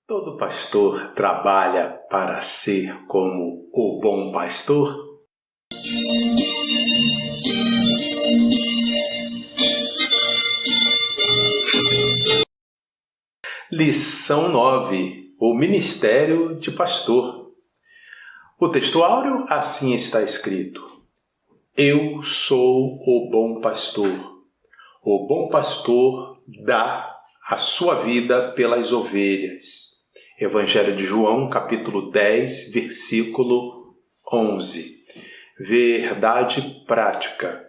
Todo pastor trabalha para ser como o bom pastor? Lição 9. O Ministério de Pastor. O texto áureo assim está escrito: Eu sou o bom pastor. O bom pastor dá a sua vida pelas ovelhas. Evangelho de João, capítulo 10, versículo 11. Verdade prática.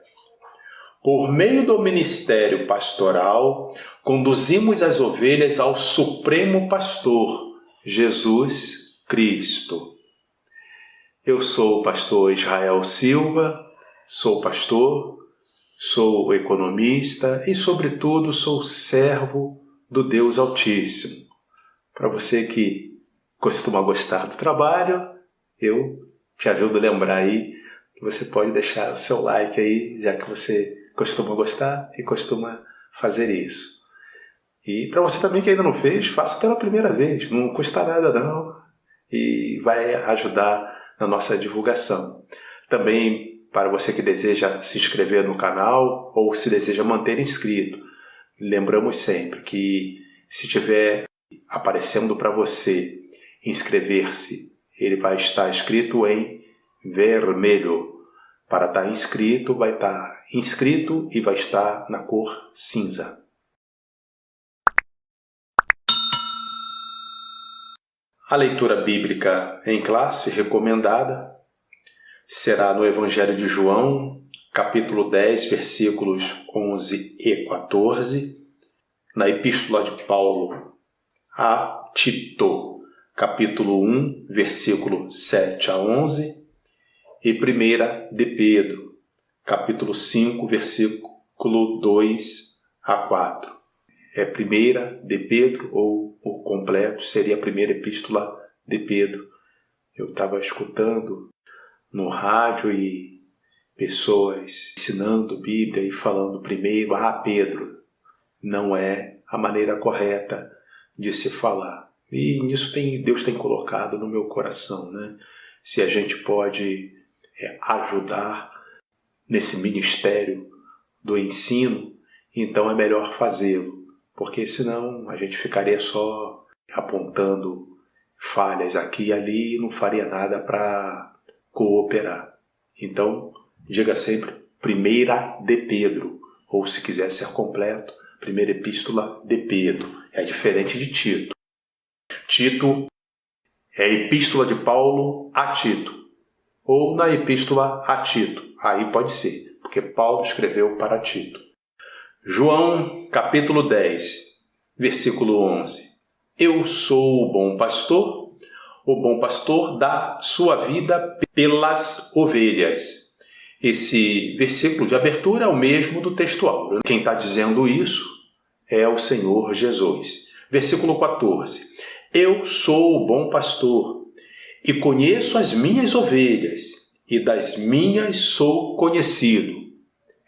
Por meio do ministério pastoral, conduzimos as ovelhas ao Supremo Pastor, Jesus Cristo. Eu sou o pastor Israel Silva, sou pastor, sou economista e, sobretudo, sou servo do Deus Altíssimo. Para você que costuma gostar do trabalho, eu te ajudo a lembrar aí que você pode deixar o seu like aí, já que você costuma gostar e costuma fazer isso. E para você também que ainda não fez, faça pela primeira vez, não custa nada não, e vai ajudar na nossa divulgação. Também para você que deseja se inscrever no canal ou se deseja manter inscrito, lembramos sempre que se tiver aparecendo para você inscrever-se, ele vai estar escrito em vermelho. Para estar inscrito, vai estar inscrito e vai estar na cor cinza. A leitura bíblica em classe recomendada será no Evangelho de João, capítulo 10, versículos 11 e 14, na Epístola de Paulo a Tito, capítulo 1, versículo 7 a 11, e 1 de Pedro, capítulo 5, versículo 2 a 4. É 1 de Pedro, ou o completo seria a primeira epístola de Pedro. Eu estava escutando no rádio e pessoas ensinando Bíblia e falando primeiro, Pedro. Não é a maneira correta de se falar. E nisso Deus tem colocado no meu coração, né? Se a gente pode ajudar nesse ministério do ensino, então é melhor fazê-lo, porque senão a gente ficaria só apontando falhas aqui e ali e não faria nada para cooperar. Então, diga sempre 1 de Pedro, ou se quiser ser completo, primeira epístola de Pedro. É diferente de Tito. Tito é a epístola de Paulo a Tito, ou na epístola a Tito. Aí pode ser, porque Paulo escreveu para Tito. João, capítulo 10, versículo 11. Eu sou o bom pastor dá sua vida pelas ovelhas. Esse versículo de abertura é o mesmo do texto áureo. Quem está dizendo isso é o Senhor Jesus. Versículo 14. Eu sou o bom pastor e conheço as minhas ovelhas, e das minhas sou conhecido.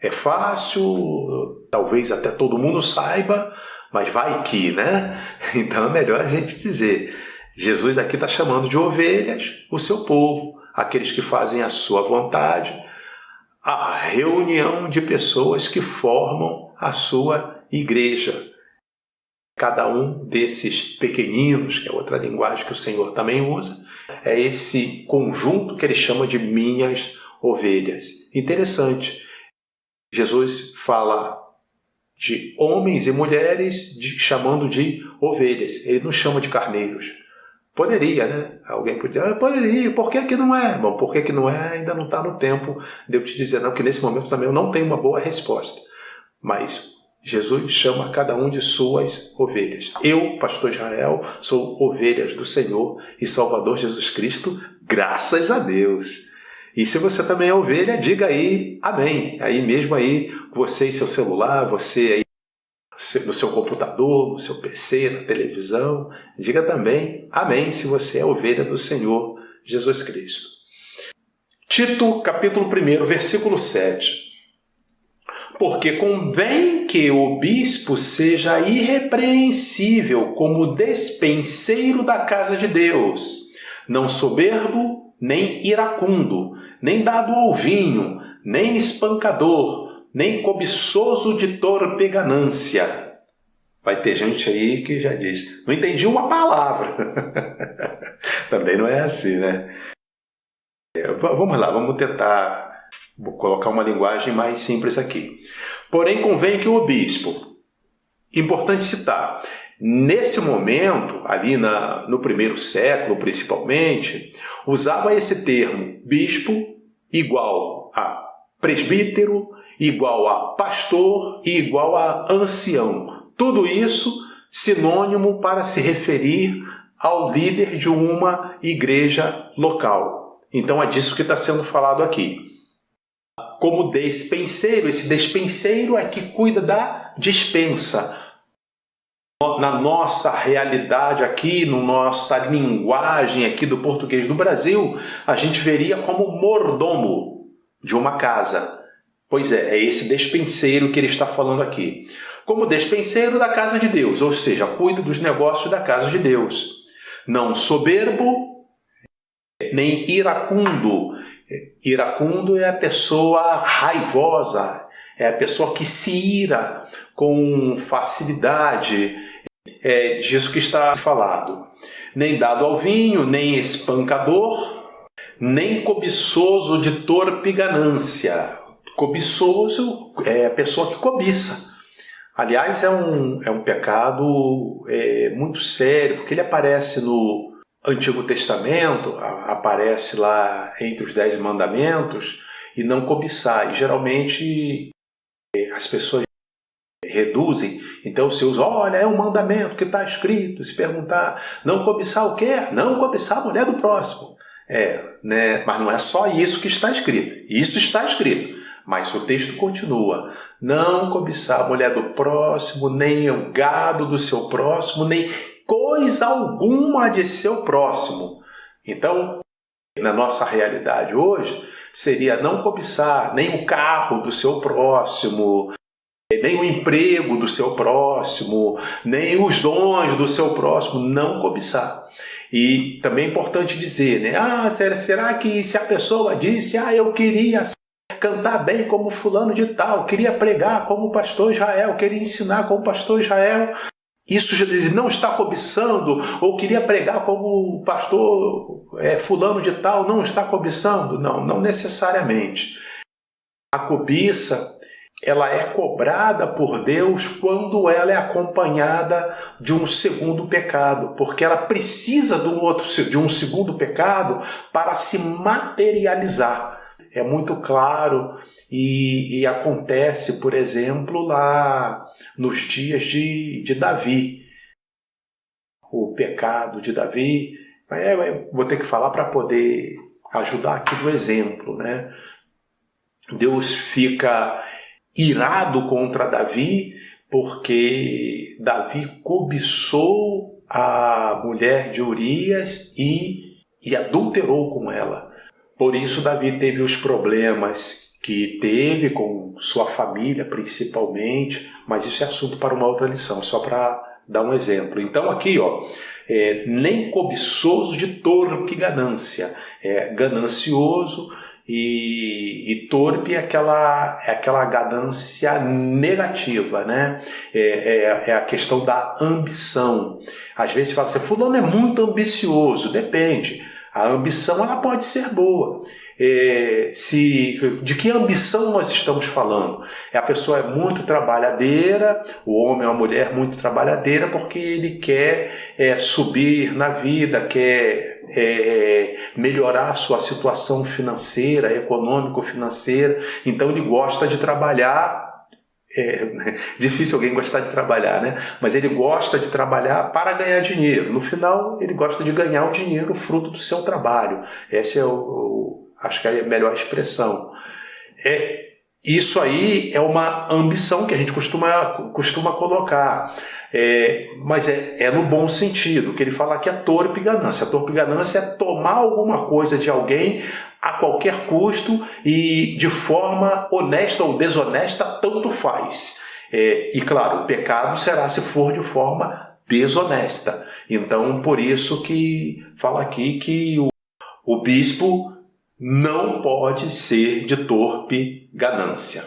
É fácil, talvez até todo mundo saiba, mas vai que, né? Então é melhor a gente dizer. Jesus aqui está chamando de ovelhas o seu povo, aqueles que fazem a sua vontade, a reunião de pessoas que formam a sua igreja. Cada um desses pequeninos, que é outra linguagem que o Senhor também usa, é esse conjunto que ele chama de minhas ovelhas. Interessante. Jesus fala de homens e mulheres chamando de ovelhas. Ele não chama de carneiros. Poderia, né? Alguém podia dizer, poderia, por que que não é? Bom, por que que não é? Ainda não está no tempo de eu te dizer, não, que nesse momento também eu não tenho uma boa resposta. Mas Jesus chama cada um de suas ovelhas. Eu, pastor Israel, sou ovelhas do Senhor e Salvador Jesus Cristo, graças a Deus. E se você também é ovelha, diga aí, amém. Aí mesmo aí, você e seu celular, você aí no seu computador, no seu PC, na televisão, diga também amém se você é ovelha do Senhor Jesus Cristo. Tito, capítulo 1, versículo 7. Porque convém que o bispo seja irrepreensível como despenseiro da casa de Deus, não soberbo, nem iracundo, nem dado ao vinho, nem espancador, nem cobiçoso de torpe ganância. Vai ter gente aí que já diz, não entendi uma palavra. Também não é assim, né? Vamos lá, vamos tentar colocar uma linguagem mais simples aqui. Porém, convém que o bispo, importante citar, nesse momento, ali no primeiro século principalmente, usava esse termo bispo igual a presbítero, igual a pastor e igual a ancião. Tudo isso sinônimo para se referir ao líder de uma igreja local. Então é disso que está sendo falado aqui. Como despenseiro, esse despenseiro é que cuida da despensa. Na nossa realidade aqui, na nossa linguagem aqui do português do Brasil, a gente veria como mordomo de uma casa. Pois é esse despenseiro que ele está falando aqui. Como despenseiro da casa de Deus, ou seja, cuida dos negócios da casa de Deus. Não soberbo, nem iracundo. Iracundo é a pessoa raivosa, é a pessoa que se ira com facilidade. É disso que está falado. Nem dado ao vinho, nem espancador, nem cobiçoso de torpe ganância. Cobiçoso é a pessoa que cobiça. Aliás, é um pecado muito sério, porque ele aparece no Antigo Testamento, aparece lá entre os 10 mandamentos, e não cobiçar. E geralmente as pessoas reduzem, então se usa, olha, é um mandamento que está escrito, se perguntar, não cobiçar o quê? Não cobiçar a mulher do próximo. Né? Mas não é só isso que está escrito. Isso está escrito, mas o texto continua. Não cobiçar a mulher do próximo, nem o gado do seu próximo, nem coisa alguma de seu próximo. Então, na nossa realidade hoje, seria não cobiçar nem o carro do seu próximo, nem o emprego do seu próximo, nem os dons do seu próximo, não cobiçar. E também é importante dizer, né? Será que se a pessoa disse, eu queria cantar bem como fulano de tal, queria pregar como o pastor Israel, queria ensinar como o pastor Israel, isso ele não está cobiçando, ou queria pregar como o pastor fulano de tal, não está cobiçando? Não necessariamente. A cobiça, ela é cobrada por Deus quando ela é acompanhada de um segundo pecado, porque ela precisa de um segundo pecado para se materializar. É muito claro e acontece, por exemplo, lá nos dias de Davi. O pecado de Davi, vou ter que falar para poder ajudar aqui no exemplo, né? Deus fica irado contra Davi porque Davi cobiçou a mulher de Urias e adulterou com ela. Por isso Davi teve os problemas que teve com sua família principalmente, mas isso é assunto para uma outra lição, só para dar um exemplo. Então aqui, nem cobiçoso de torpe ganância, ganancioso, e torpe é aquela ganância negativa, né? É a questão da ambição. Às vezes você fala assim, fulano é muito ambicioso. Depende. A ambição ela pode ser boa. De que ambição nós estamos falando? A pessoa é muito trabalhadeira, o homem ou a mulher muito trabalhadeira porque ele quer subir na vida, quer melhorar a sua situação financeira, econômico-financeira, então ele gosta de trabalhar. Difícil alguém gostar de trabalhar, né? Mas ele gosta de trabalhar para ganhar dinheiro. No final, ele gosta de ganhar o dinheiro fruto do seu trabalho. Essa acho que é a melhor expressão. Isso aí é uma ambição que a gente costuma colocar, mas é no bom sentido, que ele fala que é torpe ganância. A torpe ganância é tomar alguma coisa de alguém a qualquer custo e de forma honesta ou desonesta, tanto faz. E claro, o pecado será se for de forma desonesta. Então, por isso que fala aqui que o bispo não pode ser de torpe ganância.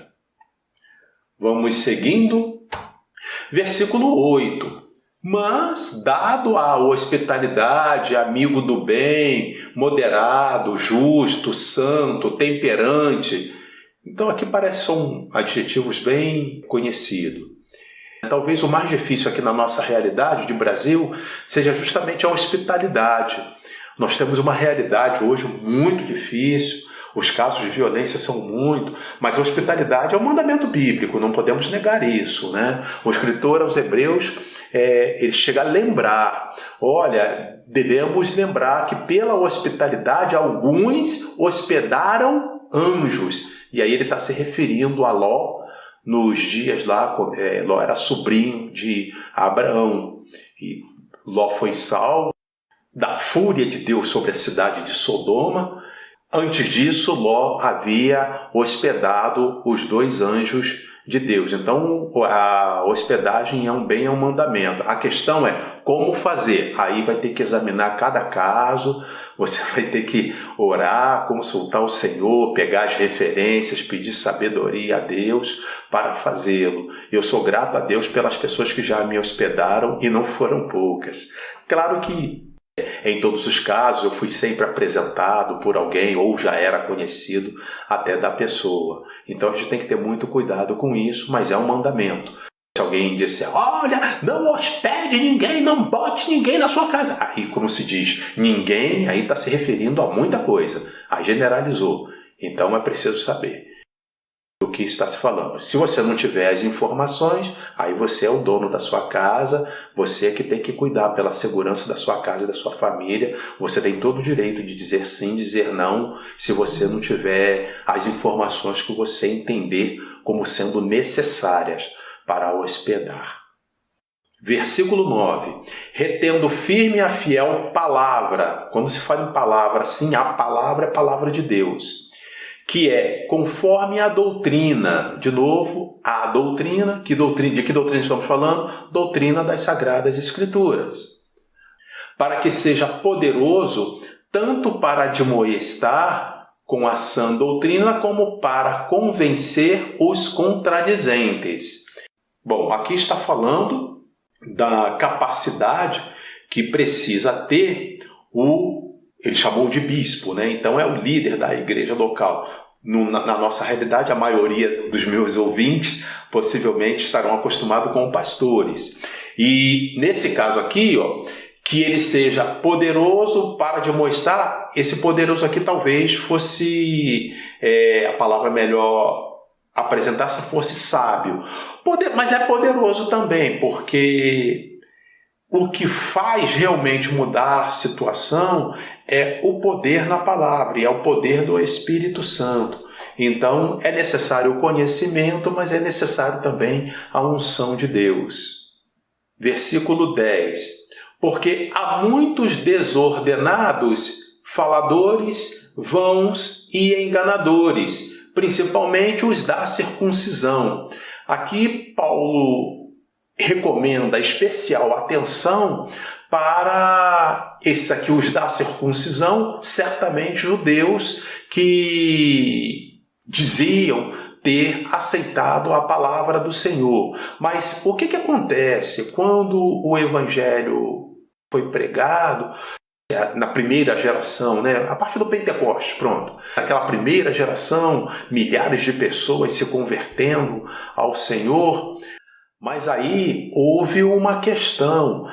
Vamos seguindo. Versículo 8. Mas, dado a hospitalidade, amigo do bem, moderado, justo, santo, temperante. Então aqui são adjetivos bem conhecidos. Talvez o mais difícil aqui na nossa realidade de Brasil seja justamente a hospitalidade. Nós temos uma realidade hoje muito difícil, os casos de violência são muito, mas a hospitalidade é um mandamento bíblico, não podemos negar isso, né? O escritor aos Hebreus, ele chega a lembrar, olha, devemos lembrar que pela hospitalidade alguns hospedaram anjos, e aí ele está se referindo a Ló, nos dias lá, Ló era sobrinho de Abraão, e Ló foi salvo da fúria de Deus sobre a cidade de Sodoma. Antes disso, Ló havia hospedado os 2 anjos de Deus. Então, a hospedagem é um bem, é um mandamento. A questão é como fazer. Aí vai ter que examinar cada caso, você vai ter que orar, consultar o Senhor, pegar as referências, pedir sabedoria a Deus para fazê-lo. Eu sou grato a Deus pelas pessoas que já me hospedaram e não foram poucas. Claro que em todos os casos, eu fui sempre apresentado por alguém ou já era conhecido até da pessoa. Então a gente tem que ter muito cuidado com isso, mas é um mandamento. Se alguém disser, olha, não hospede ninguém, não bote ninguém na sua casa. Aí, como se diz, ninguém, aí está se referindo a muita coisa. Aí generalizou. Então é preciso saber do que está se falando. Se você não tiver as informações, aí você é o dono da sua casa, você é que tem que cuidar pela segurança da sua casa e da sua família, você tem todo o direito de dizer sim, dizer não, se você não tiver as informações que você entender como sendo necessárias para hospedar. Versículo 9. Retendo firme a fiel palavra. Quando se fala em palavra, sim, a palavra é a palavra de Deus, que é conforme a doutrina. De novo, a doutrina. De que doutrina estamos falando? Doutrina das Sagradas Escrituras. Para que seja poderoso tanto para admoestar com a sã doutrina, como para convencer os contradizentes. Bom, aqui está falando da capacidade que precisa ter ele chamou de bispo, né? Então é o líder da igreja local. Na nossa realidade, a maioria dos meus ouvintes possivelmente estarão acostumados com pastores. E nesse caso aqui, que ele seja poderoso para demonstrar, esse poderoso aqui talvez fosse, a palavra melhor apresentar se fosse sábio. Mas é poderoso também, porque o que faz realmente mudar a situação é o poder na palavra, e é o poder do Espírito Santo. Então é necessário o conhecimento, mas é necessário também a unção de Deus. Versículo 10. Porque há muitos desordenados, faladores, vãos e enganadores, principalmente os da circuncisão. Aqui Paulo recomenda especial atenção para esses aqui, os da circuncisão, certamente judeus que diziam ter aceitado a palavra do Senhor. Mas o que acontece quando o evangelho foi pregado na primeira geração, né? A partir do Pentecostes, pronto. Naquela primeira geração, milhares de pessoas se convertendo ao Senhor. Mas aí houve uma questão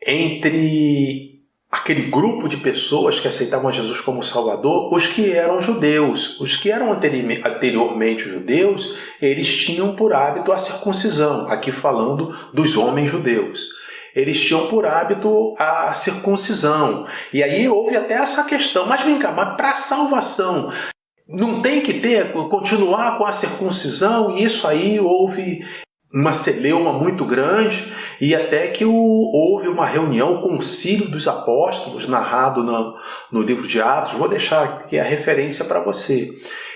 entre aquele grupo de pessoas que aceitavam Jesus como Salvador, os que eram judeus. Os que eram anteriormente judeus, eles tinham por hábito a circuncisão, aqui falando dos homens judeus. Eles tinham por hábito a circuncisão. E aí houve até essa questão, mas vem cá, mas para a salvação, não tem que continuar com a circuncisão, e isso aí houve uma celeuma muito grande, e até que houve uma reunião, o Concílio dos Apóstolos, narrado no livro de Atos. Vou deixar aqui a referência para você.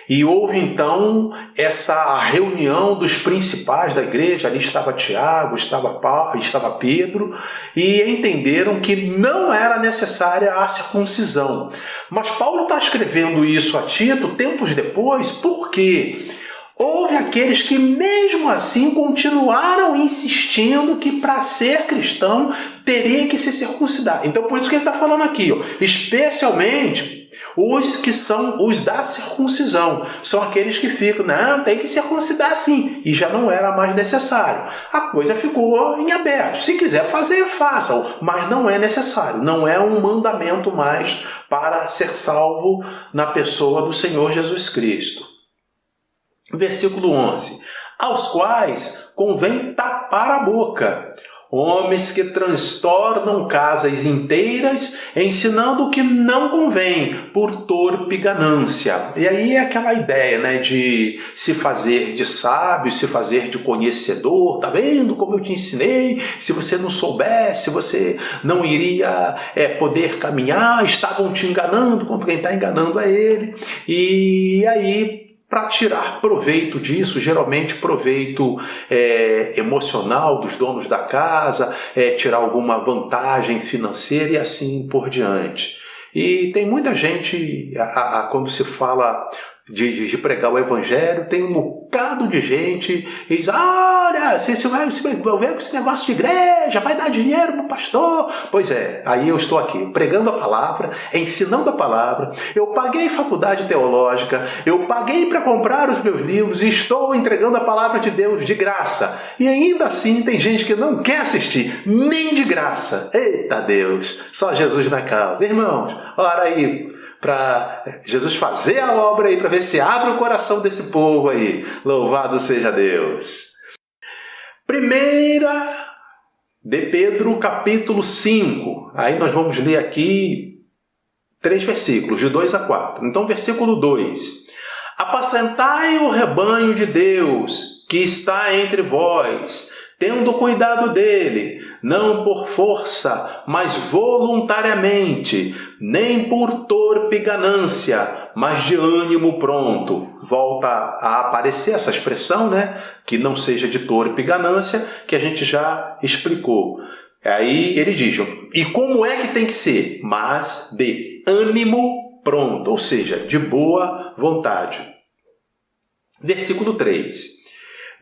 E houve então essa reunião dos principais da igreja, ali estava Tiago, estava Pedro, e entenderam que não era necessária a circuncisão. Mas Paulo está escrevendo isso a Tito tempos depois, porque houve aqueles que mesmo assim continuaram insistindo que para ser cristão teria que se circuncidar. Então por isso que ele está falando aqui, especialmente os que são os da circuncisão. São aqueles que ficam, não, tem que circuncidar sim. E já não era mais necessário. A coisa ficou em aberto. Se quiser fazer, façam. Mas não é necessário. Não é um mandamento mais para ser salvo na pessoa do Senhor Jesus Cristo. Versículo 11. Aos quais convém tapar a boca, homens que transtornam casas inteiras, ensinando o que não convém, por torpe ganância. E aí é aquela ideia, né, de se fazer de sábio, se fazer de conhecedor. Tá vendo como eu te ensinei? Se você não soubesse, você não iria poder caminhar. Estavam te enganando, quando quem está enganando é ele. E aí, para tirar proveito disso, geralmente proveito emocional dos donos da casa, tirar alguma vantagem financeira e assim por diante. E tem muita gente, quando se fala de pregar o evangelho, tem um bocado de gente que diz, olha, você vai se envolver com esse negócio de igreja, vai dar dinheiro para o pastor. Pois é, aí eu estou aqui pregando a palavra, ensinando a palavra, eu paguei faculdade teológica, eu paguei para comprar os meus livros e estou entregando a palavra de Deus de graça. E ainda assim tem gente que não quer assistir, nem de graça. Eita Deus, só Jesus na causa. Irmãos, ora aí, para Jesus fazer a obra aí, para ver se abre o coração desse povo aí. Louvado seja Deus. Primeira de Pedro, capítulo 5. Aí nós vamos ler aqui 3 versículos, de 2 a 4. Então, versículo 2. Apacentai o rebanho de Deus, que está entre vós, tendo cuidado dele, não por força, mas voluntariamente, nem por torpe ganância, mas de ânimo pronto. Volta a aparecer essa expressão, né? Que não seja de torpe ganância, que a gente já explicou. Aí ele diz, e como é que tem que ser? Mas de ânimo pronto, ou seja, de boa vontade. Versículo 3.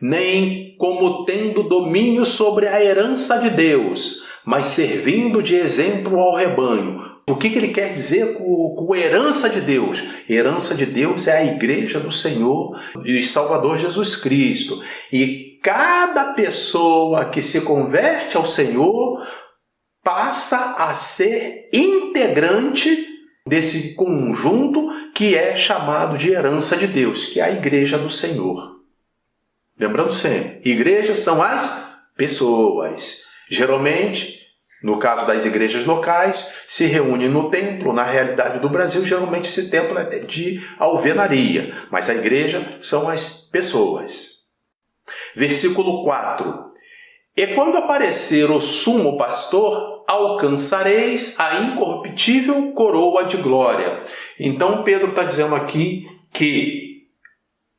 Nem como tendo domínio sobre a herança de Deus, mas servindo de exemplo ao rebanho. O que ele quer dizer com herança de Deus? Herança de Deus é a igreja do Senhor e Salvador Jesus Cristo. E cada pessoa que se converte ao Senhor passa a ser integrante desse conjunto que é chamado de herança de Deus, que é a igreja do Senhor. Lembrando sempre, igrejas são as pessoas. Geralmente, no caso das igrejas locais, se reúnem no templo. Na realidade do Brasil, geralmente esse templo é de alvenaria, mas a igreja são as pessoas. Versículo 4. E quando aparecer o sumo pastor, alcançareis a incorruptível coroa de glória. Então Pedro está dizendo aqui que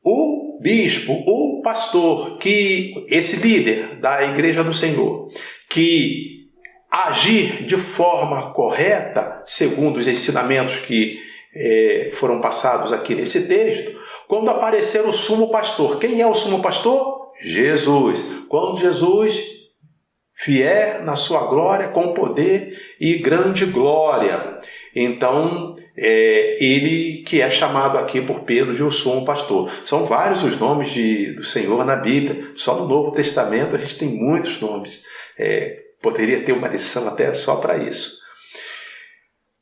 o bispo, o pastor, que esse líder da igreja do Senhor, que agir de forma correta, segundo os ensinamentos que foram passados aqui nesse texto, quando aparecer o sumo pastor, quem é o sumo pastor? Jesus. Quando Jesus vier na sua glória com poder e grande glória, então ele que é chamado aqui por Pedro de o sumo pastor. São vários os nomes do Senhor na Bíblia. Só no Novo Testamento a gente tem muitos nomes. Poderia ter uma lição até só para isso.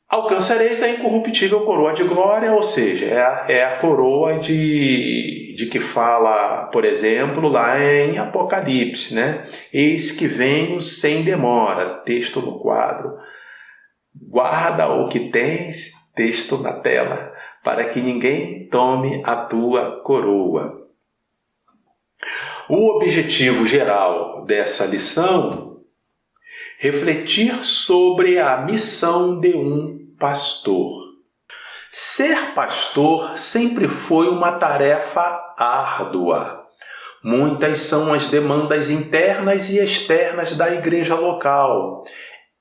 Alcançareis a incorruptível coroa de glória, ou seja, é a coroa de que fala, por exemplo, lá em Apocalipse, né? Eis que venho sem demora, texto no quadro. Guarda o que tens, texto na tela. para que ninguém tome a tua coroa. O objetivo geral dessa lição é refletir sobre a missão de um pastor. Ser pastor sempre foi uma tarefa árdua. Muitas são as demandas internas e externas da igreja local.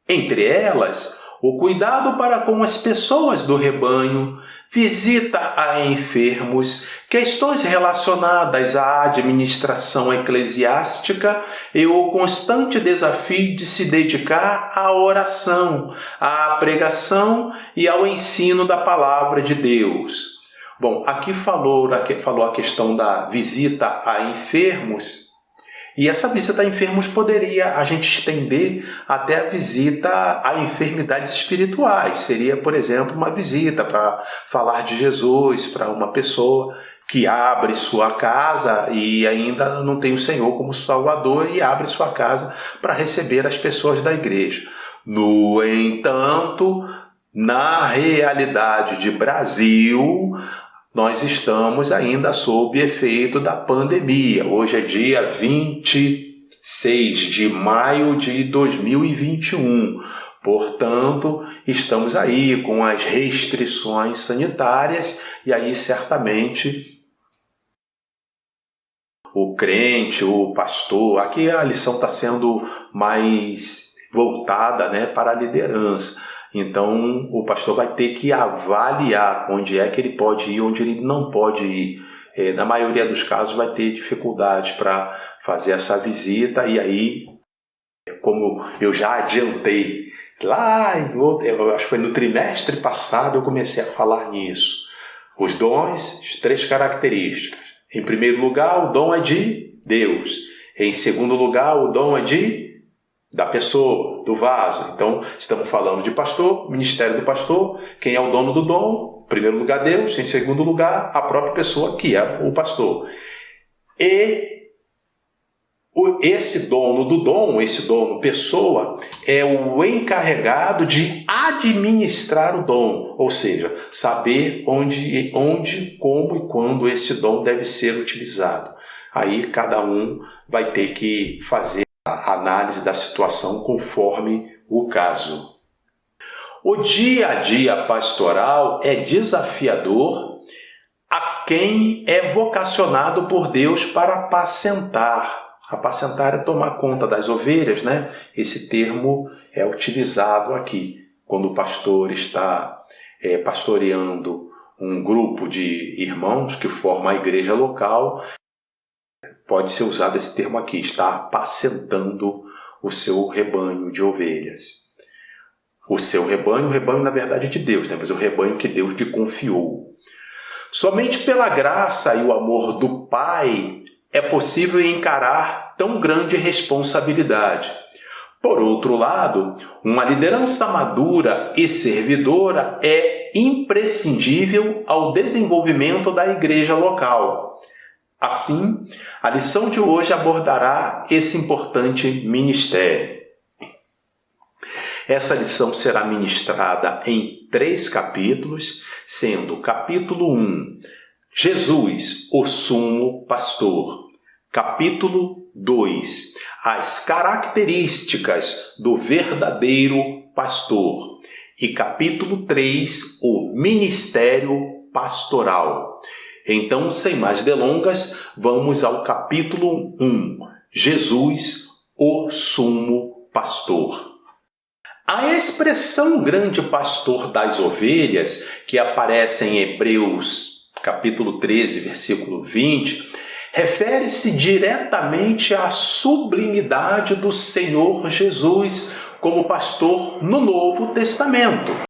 Entre elas, o cuidado para com as pessoas do rebanho, visita a enfermos, questões relacionadas à administração eclesiástica e o constante desafio de se dedicar à oração, à pregação e ao ensino da palavra de Deus. Bom, aqui falou a questão da visita a enfermos, e essa visita a enfermos poderia a gente estender até a visita a enfermidades espirituais. Seria, por exemplo, uma visita para falar de Jesus para uma pessoa que abre sua casa e ainda não tem o Senhor como Salvador e abre sua casa para receber as pessoas da igreja. No entanto, na realidade de Brasil, nós estamos ainda sob efeito da pandemia. Hoje é dia 26 de maio de 2021. Portanto, estamos aí com as restrições sanitárias e aí certamente o crente, o pastor, aqui a lição está sendo mais voltada, para a liderança. Então, o pastor vai ter que avaliar onde é que ele pode ir, onde ele não pode ir. Na maioria dos casos, vai ter dificuldades para fazer essa visita. E aí, como eu já adiantei, eu acho que foi no trimestre passado, eu comecei a falar nisso. Os dons, as 3 características. Em primeiro lugar, o dom é de Deus. Em segundo lugar, o dom é da pessoa, do vaso. Então, estamos falando de pastor, ministério do pastor. Quem é o dono do dom? Em primeiro lugar, Deus. Em segundo lugar, a própria pessoa, que é o pastor. E esse dono do dom, esse dono pessoa, é o encarregado de administrar o dom. Ou seja, saber onde, como e quando esse dom deve ser utilizado. Aí, cada um vai ter que fazer a análise da situação conforme o caso. O dia a dia pastoral é desafiador a quem é vocacionado por Deus para apacentar. Apacentar é tomar conta das ovelhas, Esse termo é utilizado aqui, quando o pastor está pastoreando um grupo de irmãos que formam a igreja local. Pode ser usado esse termo aqui, está apacentando o seu rebanho de ovelhas. O seu rebanho, na verdade é de Deus, mas o rebanho que Deus lhe confiou. Somente pela graça e o amor do Pai é possível encarar tão grande responsabilidade. Por outro lado, uma liderança madura e servidora é imprescindível ao desenvolvimento da igreja local. Assim, a lição de hoje abordará esse importante ministério. Essa lição será ministrada em 3 capítulos, sendo o capítulo 1, Jesus, o sumo pastor. Capítulo 2, as características do verdadeiro pastor. E capítulo 3, o ministério pastoral. Então, sem mais delongas, vamos ao capítulo 1, Jesus, o sumo pastor. A expressão grande pastor das ovelhas, que aparece em Hebreus, capítulo 13, versículo 20, refere-se diretamente à sublimidade do Senhor Jesus como pastor no Novo Testamento.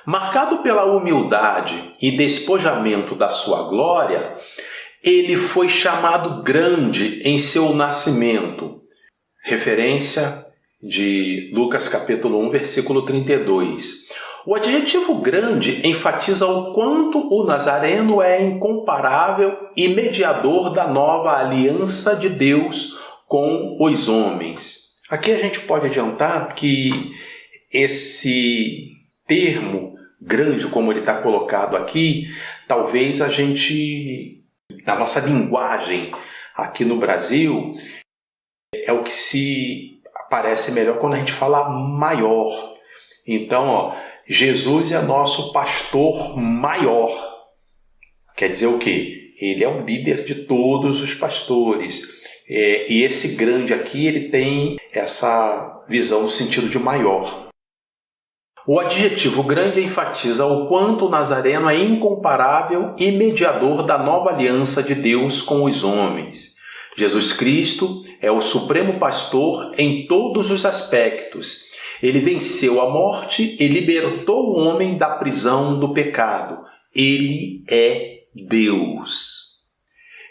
Marcado pela humildade e despojamento da sua glória, ele foi chamado grande em seu nascimento. Referência de Lucas capítulo 1, versículo 32. O adjetivo grande enfatiza o quanto o Nazareno é incomparável e mediador da nova aliança de Deus com os homens. Aqui a gente pode adiantar que esse termo grande como ele está colocado aqui, talvez a gente, na nossa linguagem aqui no Brasil, é o que se aparece melhor quando a gente fala maior. Então, Jesus é nosso pastor maior. Quer dizer o quê? Ele é o líder de todos os pastores. E esse grande aqui, ele tem essa visão no sentido de maior. O adjetivo grande enfatiza o quanto o Nazareno é incomparável e mediador da nova aliança de Deus com os homens. Jesus Cristo é o supremo pastor em todos os aspectos. Ele venceu a morte e libertou o homem da prisão do pecado. Ele é Deus.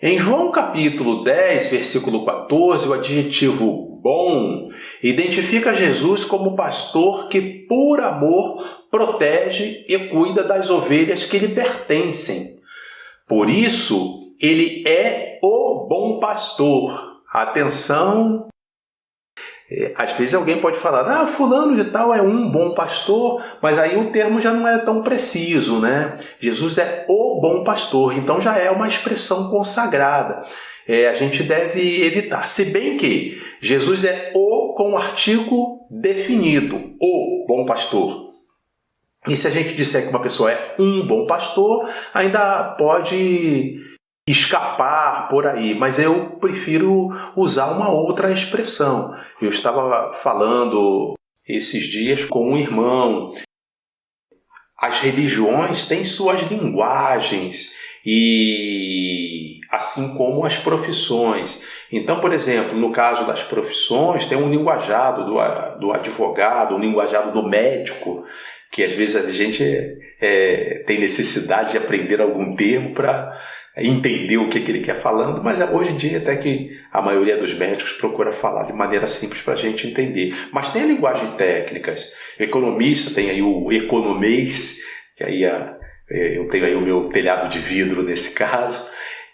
Em João capítulo 10, versículo 14, o adjetivo bom identifica Jesus como pastor que, por amor, protege e cuida das ovelhas que lhe pertencem. Por isso, ele é o bom pastor. Atenção! Às vezes alguém pode falar, fulano de tal é um bom pastor, mas aí o termo já não é tão preciso, né? Jesus é o bom pastor, então já é uma expressão consagrada. A gente deve evitar. Se bem que Jesus é o com artigo definido, o bom pastor. E se a gente disser que uma pessoa é um bom pastor, ainda pode escapar por aí, mas eu prefiro usar uma outra expressão. Eu estava falando esses dias com um irmão. As religiões têm suas linguagens, e assim como as profissões. Então, por exemplo, no caso das profissões, tem um linguajado do advogado, um linguajado do médico, que às vezes a gente tem necessidade de aprender algum termo para entender o que ele quer falando, mas hoje em dia até que a maioria dos médicos procura falar de maneira simples para a gente entender. Mas tem linguagens técnicas. Economista tem aí o economês, que aí eu tenho aí o meu telhado de vidro nesse caso,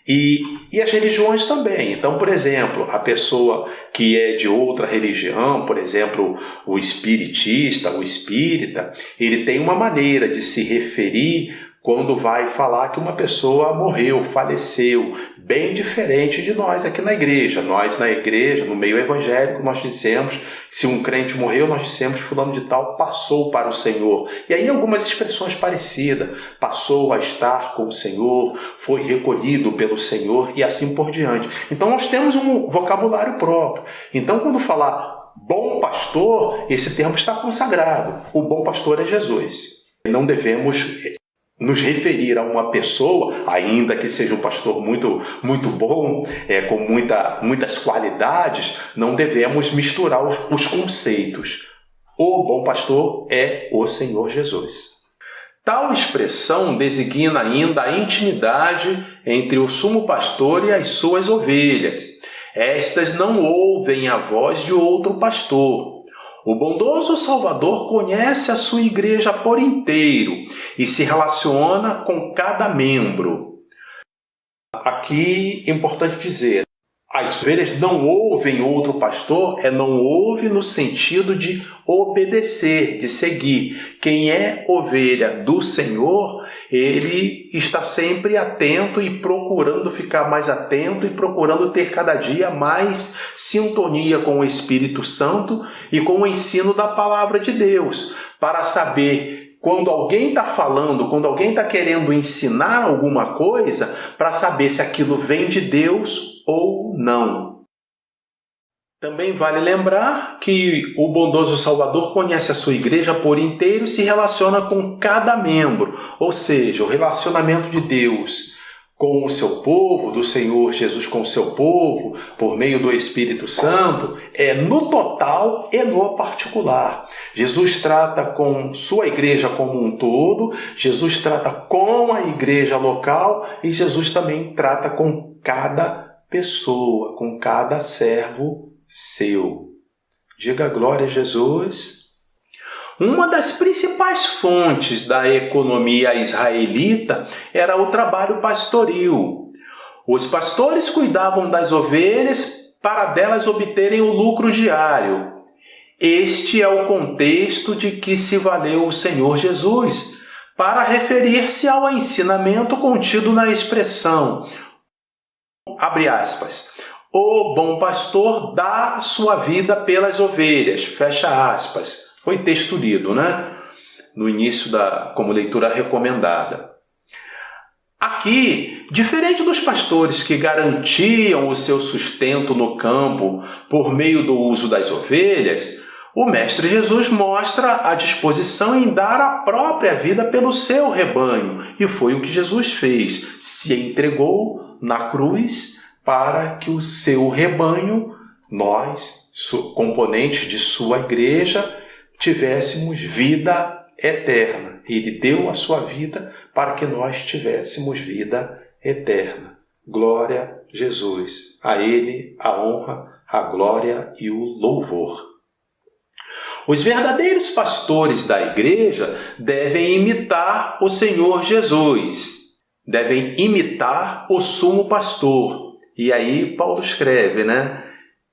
e as religiões também. Então, por exemplo, a pessoa que é de outra religião, por exemplo, o espiritista, o espírita, ele tem uma maneira de se referir quando vai falar que uma pessoa morreu, faleceu, bem diferente de nós aqui na igreja. Nós na igreja, no meio evangélico, nós dizemos, se um crente morreu, nós dizemos fulano de tal passou para o Senhor. E aí algumas expressões parecidas, passou a estar com o Senhor, foi recolhido pelo Senhor e assim por diante. Então nós temos um vocabulário próprio. Então quando falar bom pastor, esse termo está consagrado. O bom pastor é Jesus. Não devemos nos referir a uma pessoa, ainda que seja um pastor muito, muito bom, com muitas qualidades, não devemos misturar os conceitos. O bom pastor é o Senhor Jesus. Tal expressão designa ainda a intimidade entre o sumo pastor e as suas ovelhas. Estas não ouvem a voz de outro pastor. O bondoso Salvador conhece a sua igreja por inteiro e se relaciona com cada membro. Aqui é importante dizer, as ovelhas não ouvem outro pastor, não ouve no sentido de obedecer, de seguir. Quem é ovelha do Senhor, ele está sempre atento e procurando ficar mais atento e procurando ter cada dia mais sintonia com o Espírito Santo e com o ensino da palavra de Deus, para saber quando alguém está falando, quando alguém está querendo ensinar alguma coisa, para saber se aquilo vem de Deus ou não. Também vale lembrar que o bondoso Salvador conhece a sua igreja por inteiro e se relaciona com cada membro, ou seja, o relacionamento de Deus com o seu povo, do Senhor Jesus com o seu povo, por meio do Espírito Santo, é no total e no particular. Jesus trata com sua igreja como um todo, Jesus trata com a igreja local e Jesus também trata com cada pessoa, com cada servo seu. Diga glória a Jesus. Uma das principais fontes da economia israelita era o trabalho pastoril. Os pastores cuidavam das ovelhas para delas obterem o lucro diário. Este é o contexto de que se valeu o Senhor Jesus para referir-se ao ensinamento contido na expressão, abre aspas, o bom pastor dá sua vida pelas ovelhas, fecha aspas. Foi texto lido, né? No início como leitura recomendada. Aqui, diferente dos pastores que garantiam o seu sustento no campo por meio do uso das ovelhas, o Mestre Jesus mostra a disposição em dar a própria vida pelo seu rebanho. E foi o que Jesus fez. Se entregou na cruz para que o seu rebanho, nós, componentes de sua igreja, tivéssemos vida eterna. Ele deu a sua vida para que nós tivéssemos vida eterna. Glória a Jesus. A Ele a honra, a glória e o louvor. Os verdadeiros pastores da igreja devem imitar o Senhor Jesus. Devem imitar o sumo pastor. E aí Paulo escreve, né?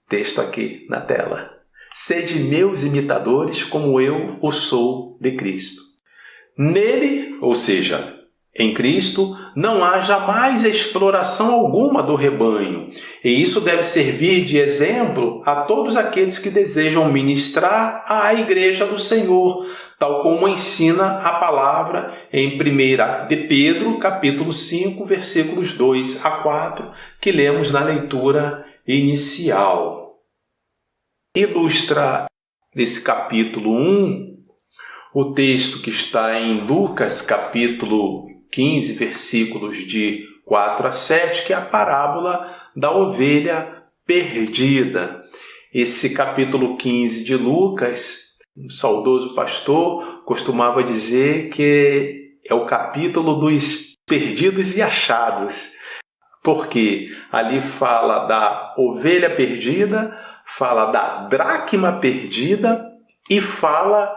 Texto aqui na tela. Sede meus imitadores, como eu o sou de Cristo. Nele, ou seja, em Cristo, não há jamais exploração alguma do rebanho, e isso deve servir de exemplo a todos aqueles que desejam ministrar à Igreja do Senhor, tal como ensina a palavra em 1 de Pedro, capítulo 5, versículos 2 a 4, que lemos na leitura inicial. Ilustra nesse capítulo 1 o texto que está em Lucas, capítulo 15, versículos de 4 a 7, que é a parábola da ovelha perdida. Esse capítulo 15 de Lucas, um saudoso pastor costumava dizer que é o capítulo dos perdidos e achados, porque ali fala da ovelha perdida, fala da dracma perdida e fala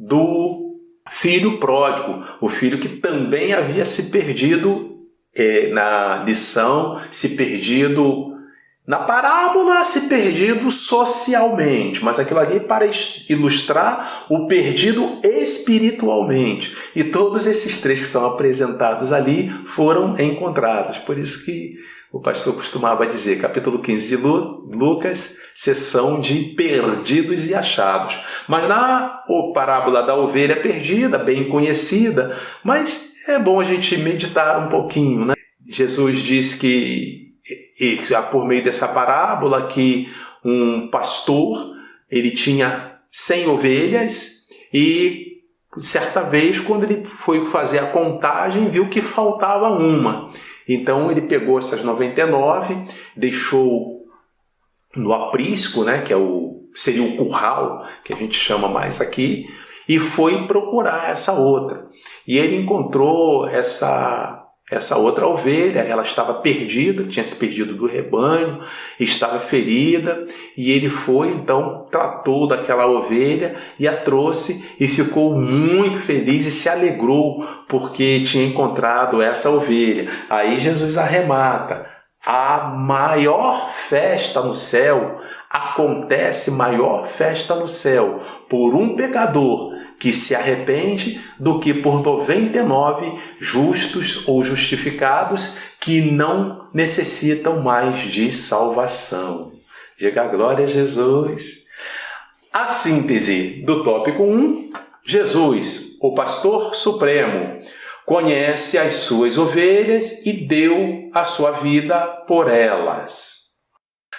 do filho pródigo, o filho que também havia se perdido na lição, se perdido na parábola, se perdido socialmente, mas aquilo ali para ilustrar o perdido espiritualmente. E todos esses três que são apresentados ali foram encontrados. Por isso que o pastor costumava dizer, capítulo 15 de Lucas, sessão de perdidos e achados. Mas na parábola da ovelha perdida, bem conhecida, mas é bom a gente meditar um pouquinho, né? Jesus diz que, por meio dessa parábola, que um pastor, ele tinha 100 ovelhas e certa vez, quando ele foi fazer a contagem, viu que faltava uma. Então ele pegou essas 99, deixou no aprisco, né, que seria o curral, que a gente chama mais aqui, e foi procurar essa outra. E ele encontrou essa outra ovelha, ela estava perdida, tinha se perdido do rebanho, estava ferida, e ele foi, então, tratou daquela ovelha e a trouxe e ficou muito feliz e se alegrou porque tinha encontrado essa ovelha. Aí Jesus arremata, a maior festa no céu, acontece maior festa no céu por um pecador que se arrepende do que por 99 justos ou justificados que não necessitam mais de salvação. Diga glória a Jesus. A síntese do tópico 1, Jesus, o pastor supremo, conhece as suas ovelhas e deu a sua vida por elas.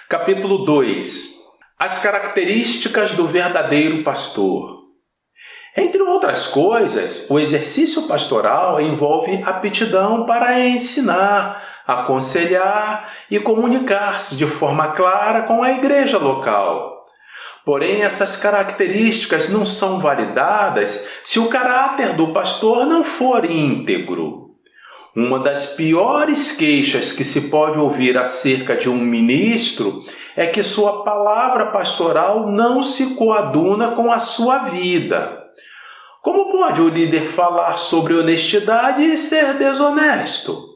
Capítulo 2. As características do verdadeiro pastor. Entre outras coisas, o exercício pastoral envolve aptidão para ensinar, aconselhar e comunicar-se de forma clara com a igreja local. Porém, essas características não são validadas se o caráter do pastor não for íntegro. Uma das piores queixas que se pode ouvir acerca de um ministro é que sua palavra pastoral não se coaduna com a sua vida. Como pode o líder falar sobre honestidade e ser desonesto?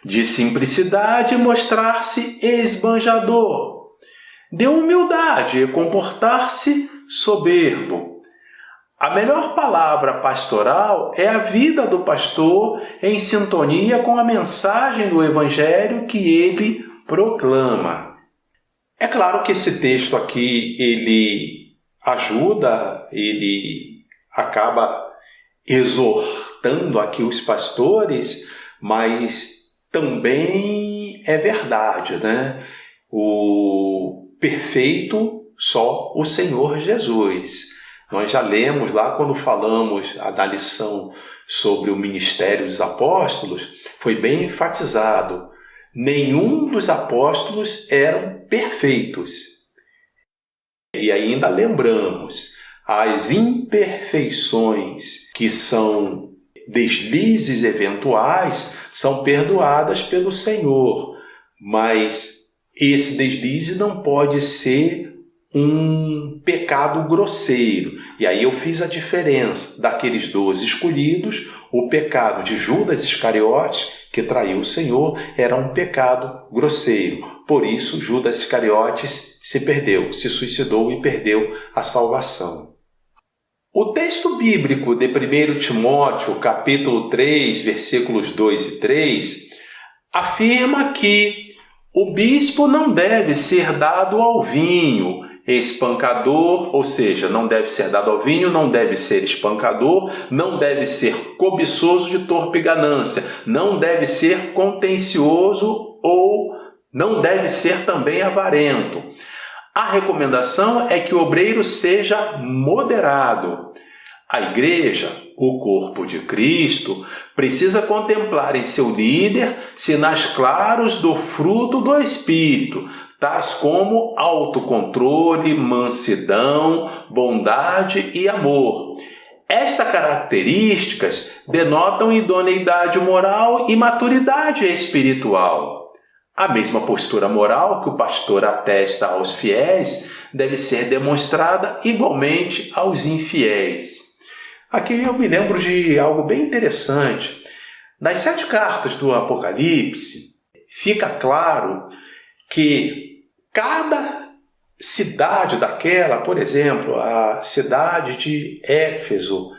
De simplicidade mostrar-se esbanjador. De humildade e comportar-se soberbo. A melhor palavra pastoral é a vida do pastor em sintonia com a mensagem do Evangelho que ele proclama. É claro que esse texto aqui, ele ajuda, ele acaba exortando aqui os pastores, mas também é verdade, né? O perfeito só o Senhor Jesus. Nós já lemos lá quando falamos da lição sobre o ministério dos apóstolos, foi bem enfatizado. Nenhum dos apóstolos eram perfeitos. E ainda lembramos, as imperfeições que são deslizes eventuais são perdoadas pelo Senhor, mas esse deslize não pode ser um pecado grosseiro. E aí eu fiz a diferença daqueles 12 escolhidos. O pecado de Judas Iscariotes, que traiu o Senhor, era um pecado grosseiro. Por isso, Judas Iscariotes se perdeu, se suicidou e perdeu a salvação. O texto bíblico de 1 Timóteo, capítulo 3, versículos 2 e 3, afirma que o bispo não deve ser dado ao vinho, espancador, ou seja, não deve ser dado ao vinho, não deve ser espancador, não deve ser cobiçoso de torpe ganância, não deve ser contencioso ou não deve ser também avarento. A recomendação é que o obreiro seja moderado. A igreja, o corpo de Cristo, precisa contemplar em seu líder sinais claros do fruto do Espírito, tais como autocontrole, mansidão, bondade e amor. Estas características denotam idoneidade moral e maturidade espiritual. A mesma postura moral que o pastor atesta aos fiéis deve ser demonstrada igualmente aos infiéis. Aqui eu me lembro de algo bem interessante. Nas 7 cartas do Apocalipse, fica claro que cada cidade daquela, por exemplo, a cidade de Éfeso,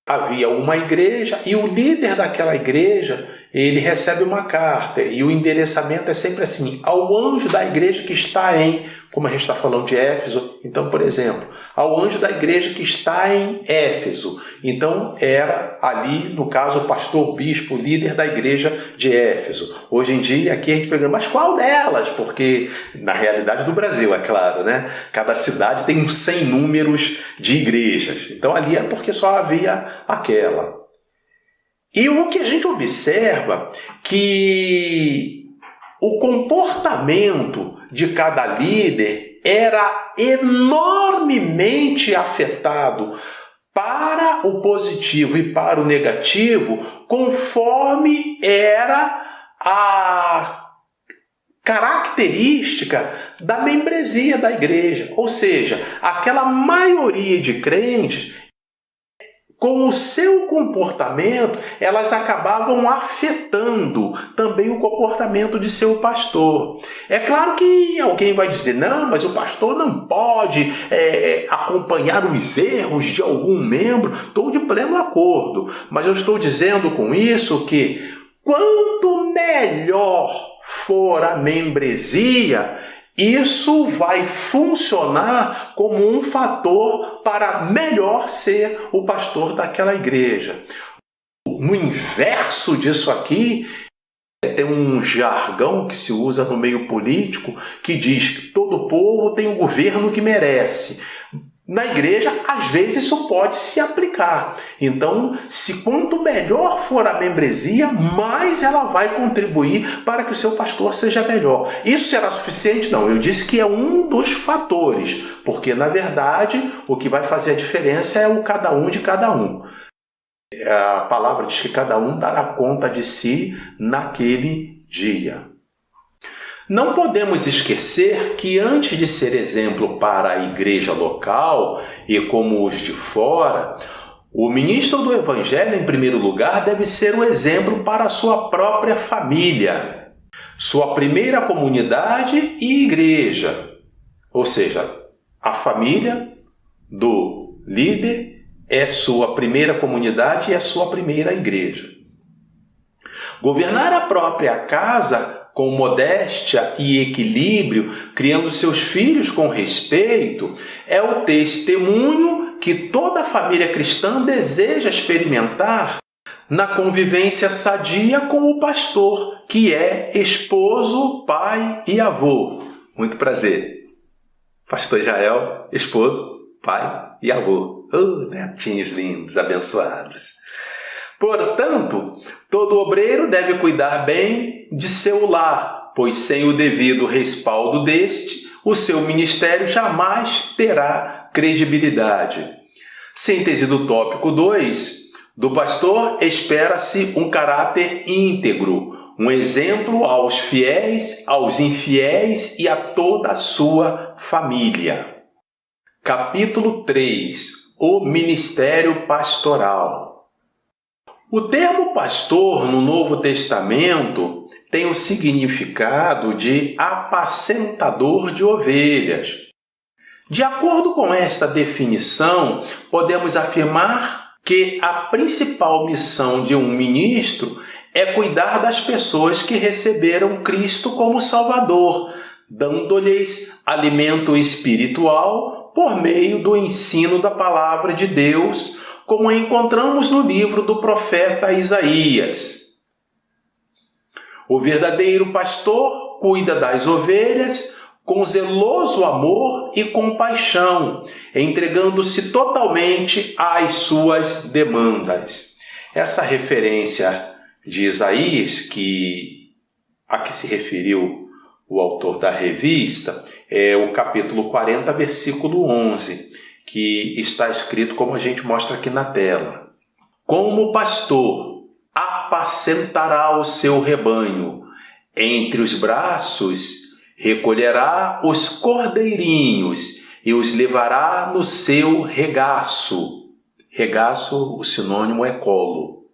havia uma igreja e o líder daquela igreja, ele recebe uma carta e o endereçamento é sempre assim, ao anjo da igreja que está em, como a gente está falando de Éfeso, então, por exemplo, ao anjo da igreja que está em Éfeso. Então, era ali, no caso, o pastor, bispo, líder da igreja de Éfeso. Hoje em dia, aqui a gente pergunta, mas qual delas? Porque, na realidade do Brasil, é claro, né? Cada cidade tem uns 100 números de igrejas. Então, ali é porque só havia aquela. E o que a gente observa que o comportamento de cada líder era enormemente afetado para o positivo e para o negativo, conforme era a característica da membresia da igreja. Ou seja, aquela maioria de crentes, com o seu comportamento, elas acabavam afetando também o comportamento de seu pastor. É claro que alguém vai dizer, não, mas o pastor não pode acompanhar os erros de algum membro. Estou de pleno acordo, mas eu estou dizendo com isso que quanto melhor for a membresia, isso vai funcionar como um fator para melhor ser o pastor daquela igreja. No inverso disso aqui, tem um jargão que se usa no meio político que diz que todo povo tem o governo que merece. Na igreja, às vezes, isso pode se aplicar. Então, quanto melhor for a membresia, mais ela vai contribuir para que o seu pastor seja melhor. Isso será suficiente? Não, eu disse que é um dos fatores, porque, na verdade, o que vai fazer a diferença é o cada um de cada um. A palavra diz que cada um dará conta de si naquele dia. Não podemos esquecer que antes de ser exemplo para a igreja local e como os de fora, o ministro do Evangelho, em primeiro lugar, deve ser o exemplo para a sua própria família, sua primeira comunidade e igreja. Ou seja, a família do líder é sua primeira comunidade e é sua primeira igreja. Governar a própria casa com modéstia e equilíbrio, criando seus filhos com respeito, é o testemunho que toda família cristã deseja experimentar na convivência sadia com o pastor, que é esposo, pai e avô. Muito prazer. Pastor Israel, esposo, pai e avô. Oh, netinhos lindos, abençoados. Portanto, todo obreiro deve cuidar bem de seu lar, pois sem o devido respaldo deste, o seu ministério jamais terá credibilidade. Síntese do tópico 2. Do pastor espera-se um caráter íntegro, um exemplo aos fiéis, aos infiéis e a toda a sua família. Capítulo 3. O ministério pastoral. O termo pastor no Novo Testamento tem o significado de apacentador de ovelhas. De acordo com esta definição, podemos afirmar que a principal missão de um ministro é cuidar das pessoas que receberam Cristo como Salvador, dando-lhes alimento espiritual por meio do ensino da palavra de Deus, como encontramos no livro do profeta Isaías. O verdadeiro pastor cuida das ovelhas com zeloso amor e compaixão, entregando-se totalmente às suas demandas. Essa referência de Isaías, a que se referiu o autor da revista, é o capítulo 40, versículo 11, que está escrito como a gente mostra aqui na tela. Como pastor apacentará o seu rebanho, entre os braços recolherá os cordeirinhos e os levará no seu regaço. Regaço, o sinônimo é colo.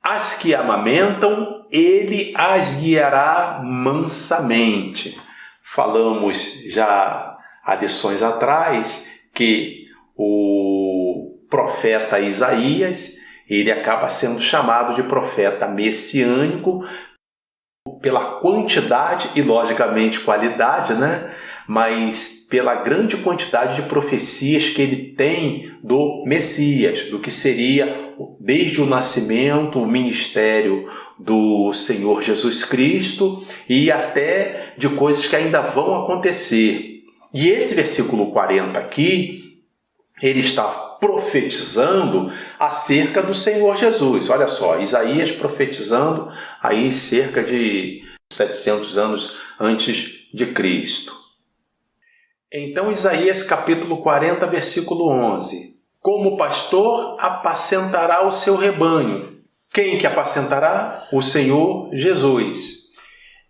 As que amamentam, ele as guiará mansamente. Falamos já há lições atrás que o profeta Isaías, ele acaba sendo chamado de profeta messiânico pela quantidade e, logicamente, qualidade, mas pela grande quantidade de profecias que ele tem do Messias, do que seria, desde o nascimento, o ministério do Senhor Jesus Cristo e até de coisas que ainda vão acontecer. E esse versículo 40 aqui, ele está profetizando acerca do Senhor Jesus. Olha só, Isaías profetizando aí cerca de 700 anos antes de Cristo. Então, Isaías capítulo 40, versículo 11. Como pastor apacentará o seu rebanho. Quem que apacentará? O Senhor Jesus.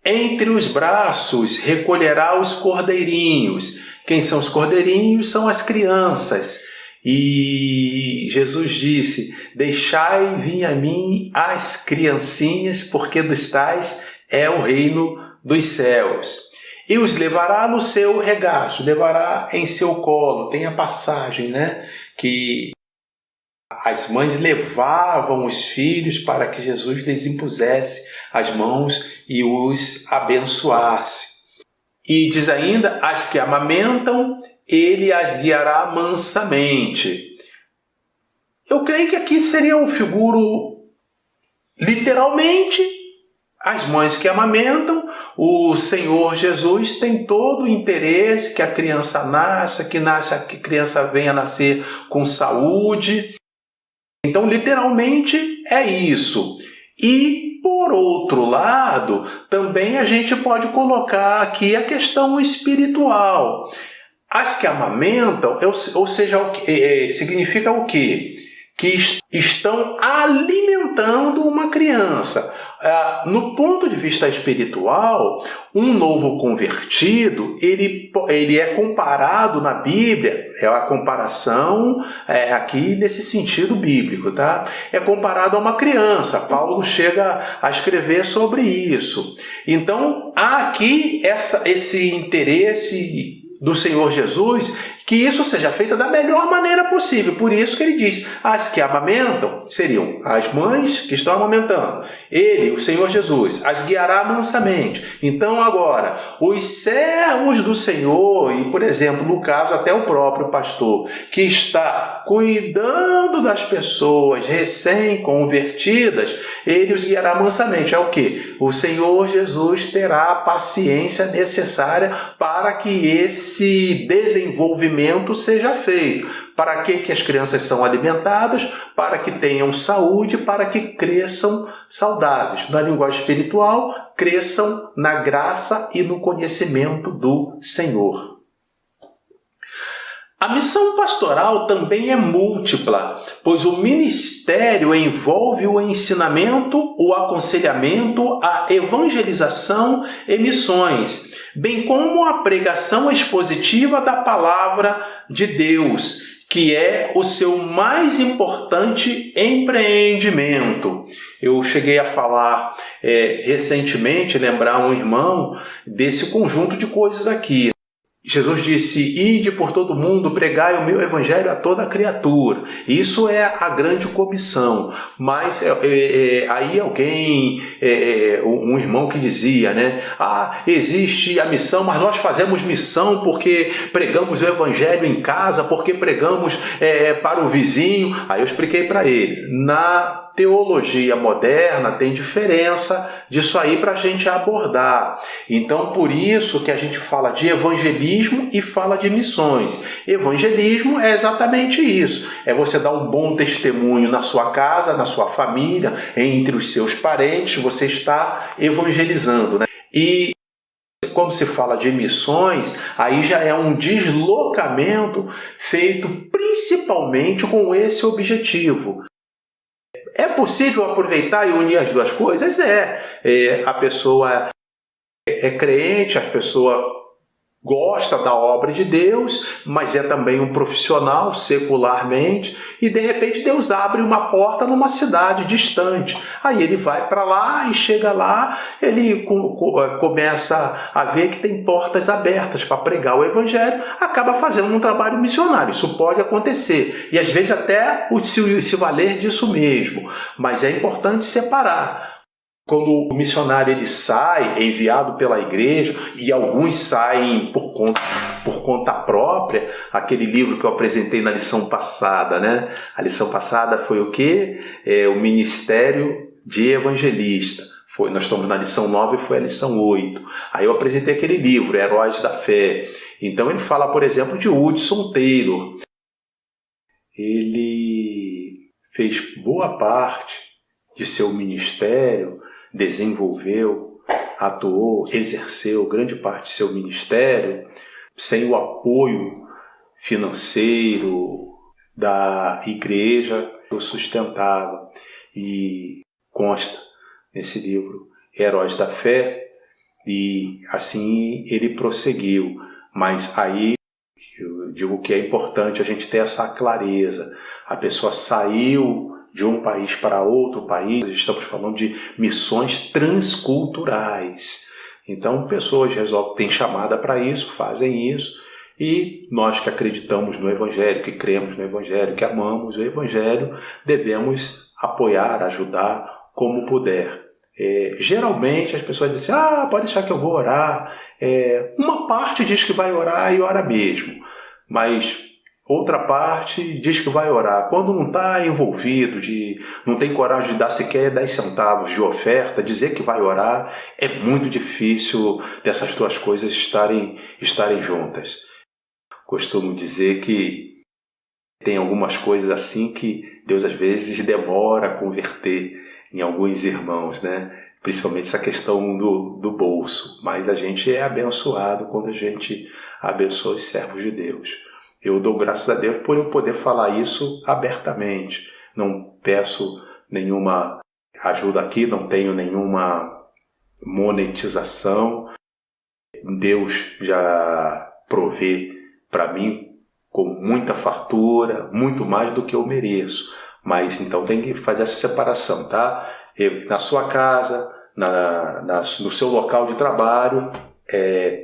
Entre os braços recolherá os cordeirinhos. Quem são os cordeirinhos? São as crianças. E Jesus disse: deixai vir a mim as criancinhas, porque dos tais é o reino dos céus. E os levará no seu regaço, levará em seu colo. Tem a passagem, que as mães levavam os filhos para que Jesus lhes impusesse as mãos e os abençoasse. E diz ainda: as que amamentam, ele as guiará mansamente. Eu creio que aqui seria um figuro, literalmente, as mães que amamentam. O Senhor Jesus tem todo o interesse que a criança nasça, que a criança venha a nascer com saúde. Então, literalmente, é isso. E, por outro lado, também a gente pode colocar aqui a questão espiritual. As que amamentam, ou seja, significa o quê? Que estão alimentando uma criança. No ponto de vista espiritual, um novo convertido, ele é comparado na Bíblia, é a comparação aqui nesse sentido bíblico, tá? É comparado a uma criança. Paulo chega a escrever sobre isso. Então, há aqui esse interesse do Senhor Jesus, que isso seja feito da melhor maneira possível. Por isso que ele diz, as que amamentam seriam as mães que estão amamentando. Ele, o Senhor Jesus, as guiará mansamente. Então agora, os servos do Senhor, e por exemplo, no caso até o próprio pastor, que está cuidando das pessoas recém-convertidas, ele os guiará mansamente. É o quê? O Senhor Jesus terá a paciência necessária para que esse desenvolvimento seja feito. Para que as crianças são alimentadas? Para que tenham saúde, para que cresçam saudáveis. Na linguagem espiritual, cresçam na graça e no conhecimento do Senhor. A missão pastoral também é múltipla, pois o ministério envolve o ensinamento, o aconselhamento, a evangelização e missões, bem como a pregação expositiva da palavra de Deus, que é o seu mais importante empreendimento. Eu cheguei a falar recentemente, lembrar um irmão desse conjunto de coisas aqui. Jesus disse, ide por todo mundo, pregai o meu evangelho a toda criatura. Isso é a grande comissão. Mas aí alguém, um irmão que dizia, né? Existe a missão, mas nós fazemos missão porque pregamos o evangelho em casa, porque pregamos para o vizinho. Aí eu expliquei para ele, na teologia moderna tem diferença disso aí para a gente abordar. Então, por isso que a gente fala de evangelismo e fala de missões. Evangelismo é exatamente isso. É você dar um bom testemunho na sua casa, na sua família, entre os seus parentes, você está evangelizando, né? E quando se fala de missões, aí já é um deslocamento feito principalmente com esse objetivo. É possível aproveitar e unir as duas coisas? A pessoa é crente, a pessoa gosta da obra de Deus, mas é também um profissional secularmente, e de repente Deus abre uma porta numa cidade distante. Aí ele vai para lá e chega lá, ele começa a ver que tem portas abertas para pregar o evangelho, acaba fazendo um trabalho missionário. Isso pode acontecer, e às vezes até se valer disso mesmo, mas é importante separar. Quando o missionário ele sai, é enviado pela igreja, e alguns saem por conta própria, aquele livro que eu apresentei na lição passada, né? A lição passada foi o quê? O Ministério de Evangelista. Nós estamos na lição 9 e foi a lição 8. Aí eu apresentei aquele livro, Heróis da Fé. Então ele fala, por exemplo, de Hudson Taylor. Ele fez boa parte de seu ministério, desenvolveu, atuou, exerceu grande parte de seu ministério sem o apoio financeiro da igreja que o sustentava. E consta nesse livro Heróis da Fé, e assim ele prosseguiu. Mas aí eu digo que é importante a gente ter essa clareza. A pessoa saiu de um país para outro país, estamos falando de missões transculturais. Então, pessoas têm chamada para isso, fazem isso, e nós que acreditamos no Evangelho, que cremos no Evangelho, que amamos o Evangelho, devemos apoiar, ajudar como puder. Geralmente as pessoas dizem, pode deixar que eu vou orar. Uma parte diz que vai orar e ora mesmo, mas outra parte diz que vai orar. Quando não está envolvido, não tem coragem de dar sequer 10 centavos de oferta, dizer que vai orar, é muito difícil dessas duas coisas estarem juntas. Costumo dizer que tem algumas coisas assim que Deus às vezes demora a converter em alguns irmãos, né? Principalmente essa questão do bolso. Mas a gente é abençoado quando a gente abençoa os servos de Deus. Eu dou graças a Deus por eu poder falar isso abertamente. Não peço nenhuma ajuda aqui, não tenho nenhuma monetização. Deus já provê para mim com muita fartura, muito mais do que eu mereço. Mas então tem que fazer essa separação, tá? Na sua casa, no seu local de trabalho,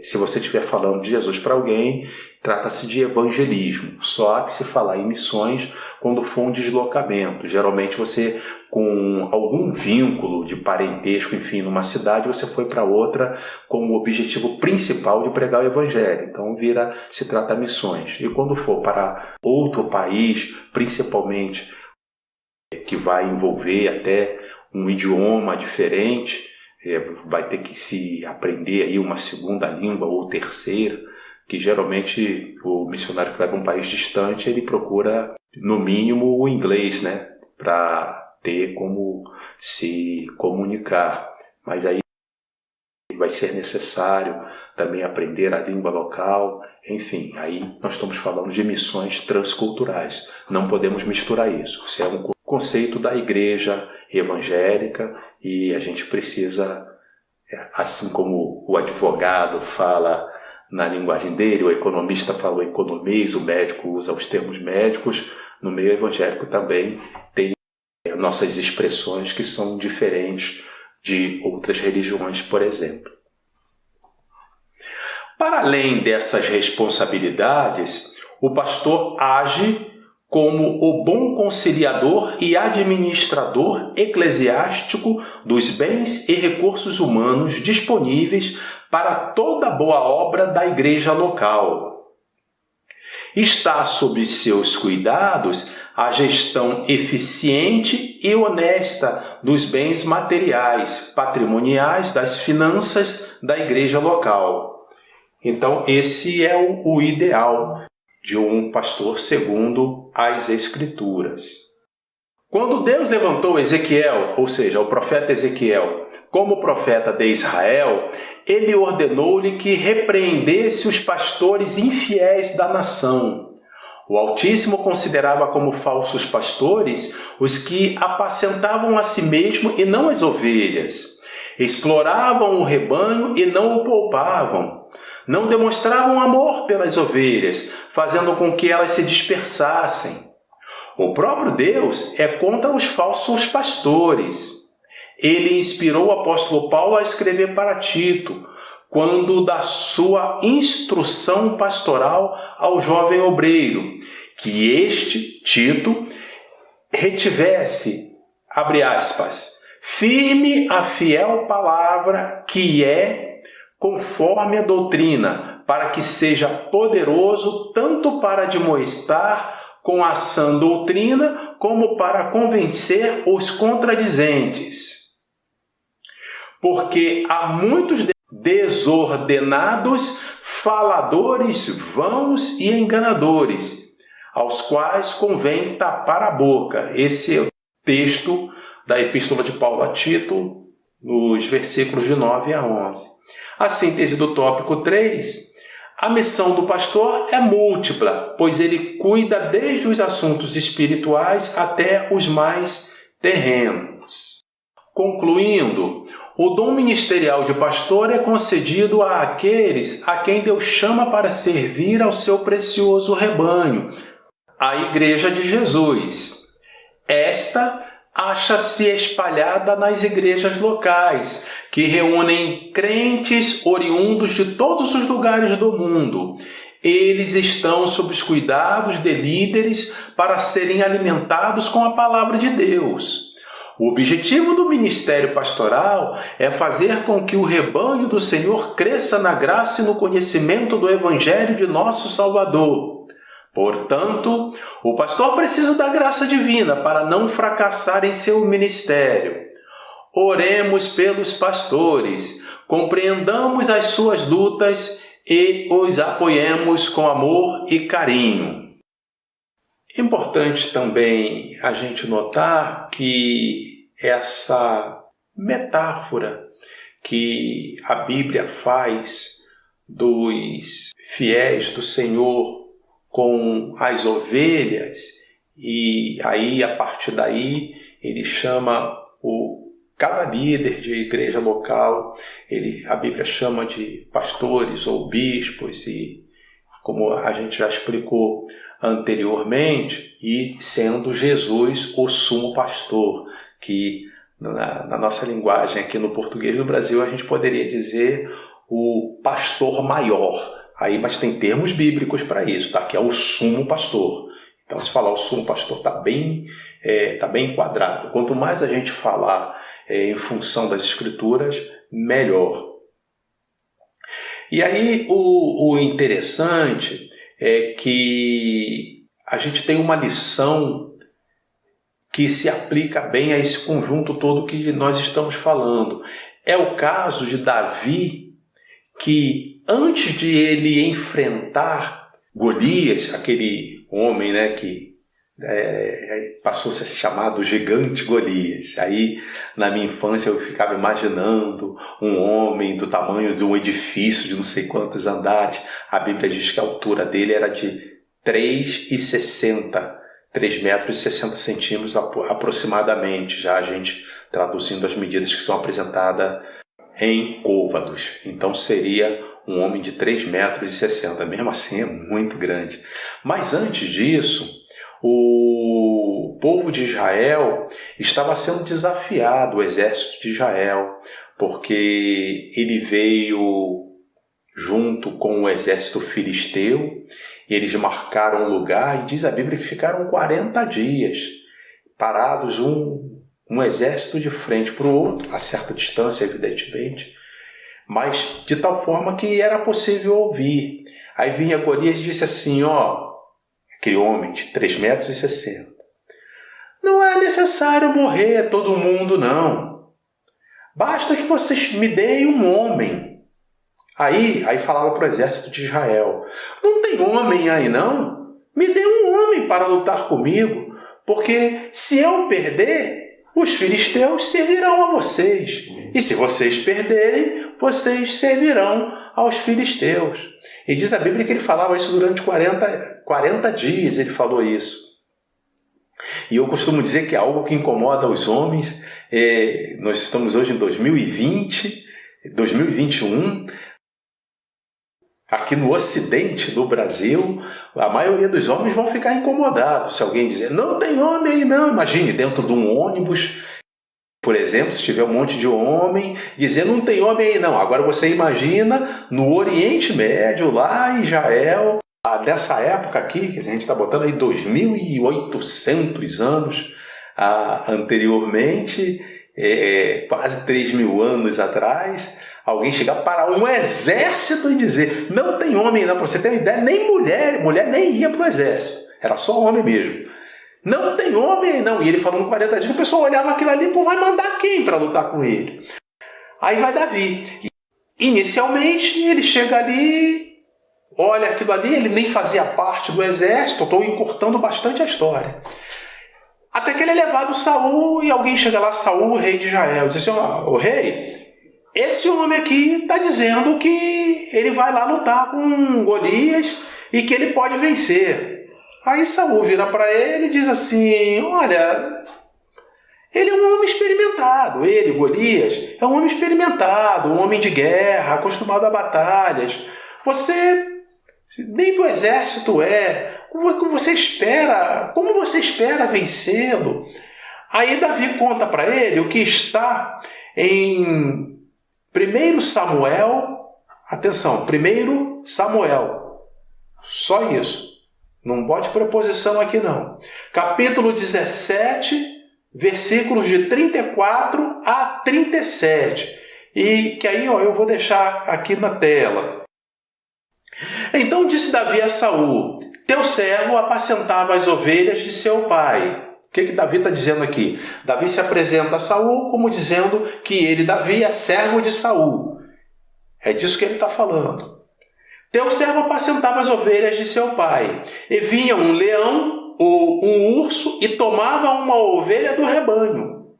se você estiver falando de Jesus para alguém, trata-se de evangelismo. Só há que se falar em missões quando for um deslocamento. Geralmente você, com algum vínculo de parentesco, enfim, numa cidade, você foi para outra com o objetivo principal de pregar o evangelho. Então se trata de missões. E quando for para outro país, principalmente que vai envolver até um idioma diferente, vai ter que se aprender aí uma segunda língua ou terceira, que geralmente o missionário que vai para um país distante, ele procura no mínimo o inglês, né, para ter como se comunicar. Mas aí vai ser necessário também aprender a língua local, enfim, aí nós estamos falando de missões transculturais. Não podemos misturar isso. Isso é um conceito da igreja evangélica e a gente precisa, assim como o advogado fala na linguagem dele, o economista fala o economês, o médico usa os termos médicos, no meio evangélico também tem nossas expressões que são diferentes de outras religiões, por exemplo. Para além dessas responsabilidades, o pastor age como o bom conciliador e administrador eclesiástico dos bens e recursos humanos disponíveis para toda a boa obra da igreja local. Está sob seus cuidados a gestão eficiente e honesta dos bens materiais, patrimoniais, das finanças da igreja local. Então, esse é o ideal de um pastor segundo as Escrituras. Quando Deus levantou Ezequiel, ou seja, o profeta Ezequiel, como profeta de Israel, ele ordenou-lhe que repreendesse os pastores infiéis da nação. O Altíssimo considerava como falsos pastores os que apacentavam a si mesmo e não as ovelhas, exploravam o rebanho e não o poupavam, não demonstravam amor pelas ovelhas, fazendo com que elas se dispersassem. O próprio Deus é contra os falsos pastores. Ele inspirou o apóstolo Paulo a escrever para Tito, quando da sua instrução pastoral ao jovem obreiro, que este, Tito, retivesse, abre aspas, firme a fiel palavra que é conforme a doutrina, para que seja poderoso tanto para admoestar com a sã doutrina, como para convencer os contradizentes. Porque há muitos desordenados, faladores vãos e enganadores, aos quais convém tapar a boca. Esse é o texto da Epístola de Paulo a Tito, nos versículos de 9 a 11. A síntese do tópico 3, a missão do pastor é múltipla, pois ele cuida desde os assuntos espirituais até os mais terrenos. Concluindo, o dom ministerial de pastor é concedido àqueles a quem Deus chama para servir ao seu precioso rebanho, a Igreja de Jesus. Esta acha-se espalhada nas igrejas locais, que reúnem crentes oriundos de todos os lugares do mundo. Eles estão sob os cuidados de líderes para serem alimentados com a palavra de Deus. O objetivo do ministério pastoral é fazer com que o rebanho do Senhor cresça na graça e no conhecimento do Evangelho de nosso Salvador. Portanto, o pastor precisa da graça divina para não fracassar em seu ministério. Oremos pelos pastores, compreendamos as suas lutas e os apoiemos com amor e carinho. Importante também a gente notar que essa metáfora que a Bíblia faz dos fiéis do Senhor com as ovelhas, e aí a partir daí ele chama cada líder de igreja local, a Bíblia chama de pastores ou bispos, e como a gente já explicou anteriormente, e sendo Jesus o sumo pastor, que na nossa linguagem aqui no português do Brasil a gente poderia dizer o pastor maior, Aí, mas tem termos bíblicos para isso, tá? Que é o sumo pastor. Então, se falar o sumo pastor, está bem enquadrado. Quanto mais a gente falar em função das Escrituras, melhor. E aí, o interessante é que a gente tem uma lição que se aplica bem a esse conjunto todo que nós estamos falando. É o caso de Davi, que antes de ele enfrentar Golias, aquele homem, né, que passou a ser chamado gigante Golias. Aí, na minha infância, eu ficava imaginando um homem do tamanho de um edifício de não sei quantos andares. A Bíblia diz que a altura dele era de 3,60, 3 metros e 60 centímetros aproximadamente, já a gente traduzindo as medidas que são apresentadas em côvados. Então seria um homem de 3 metros e 60, mesmo assim é muito grande. Mas antes disso, o povo de Israel estava sendo desafiado, o exército de Israel, porque ele veio junto com o exército filisteu. Eles marcaram um lugar e diz a Bíblia que ficaram 40 dias parados, um exército de frente para o outro, a certa distância, evidentemente, mas de tal forma que era possível ouvir. Aí vinha Golias e disse assim, aquele homem de 3 metros e 60, não é necessário morrer todo mundo, não. Basta que vocês me deem um homem. Aí falava para o exército de Israel, não tem homem aí não? Me dê um homem para lutar comigo, porque se eu perder, os filisteus servirão a vocês. E se vocês perderem, vocês servirão aos filisteus. E diz a Bíblia que ele falava isso durante 40 dias, ele falou isso. E eu costumo dizer que é algo que incomoda os homens. Nós estamos hoje em 2020, 2021, aqui no ocidente do Brasil, a maioria dos homens vão ficar incomodados se alguém dizer, não tem homem aí não. Imagine dentro de um ônibus, por exemplo, se tiver um monte de homem, dizer não tem homem aí não. Agora você imagina no Oriente Médio, lá em Israel, nessa época aqui, que a gente está botando aí 2.800 anos anteriormente, quase 3.000 anos atrás, alguém chegar para um exército e dizer, não tem homem não, para você ter uma ideia, nem mulher nem ia para o exército, era só homem mesmo. Não tem homem não. E ele falando 40 dias, o pessoal olhava aquilo ali, vai mandar quem para lutar com ele? Aí vai Davi. Inicialmente, ele chega ali, olha aquilo ali, ele nem fazia parte do exército, estou encurtando bastante a história. Até que ele é levado a Saul, e alguém chega lá, Saul, rei de Israel, diz assim, o rei, esse homem aqui está dizendo que ele vai lá lutar com Golias e que ele pode vencer. Aí Saul vira para ele e diz assim, olha, ele é um homem experimentado, Golias, é um homem experimentado, um homem de guerra, acostumado a batalhas. Você nem do exército como você espera vencê-lo? Aí Davi conta para ele o que está em 1 Samuel, atenção, 1 Samuel, só isso. Não bote preposição aqui não. Capítulo 17, versículos de 34 a 37. E que aí eu vou deixar aqui na tela. Então disse Davi a Saul, teu servo apacentava as ovelhas de seu pai. O que Davi está dizendo aqui? Davi se apresenta a Saul como dizendo que ele, Davi, é servo de Saul. É disso que ele está falando. Teu servo apacentava as ovelhas de seu pai, e vinha um leão ou um urso e tomava uma ovelha do rebanho.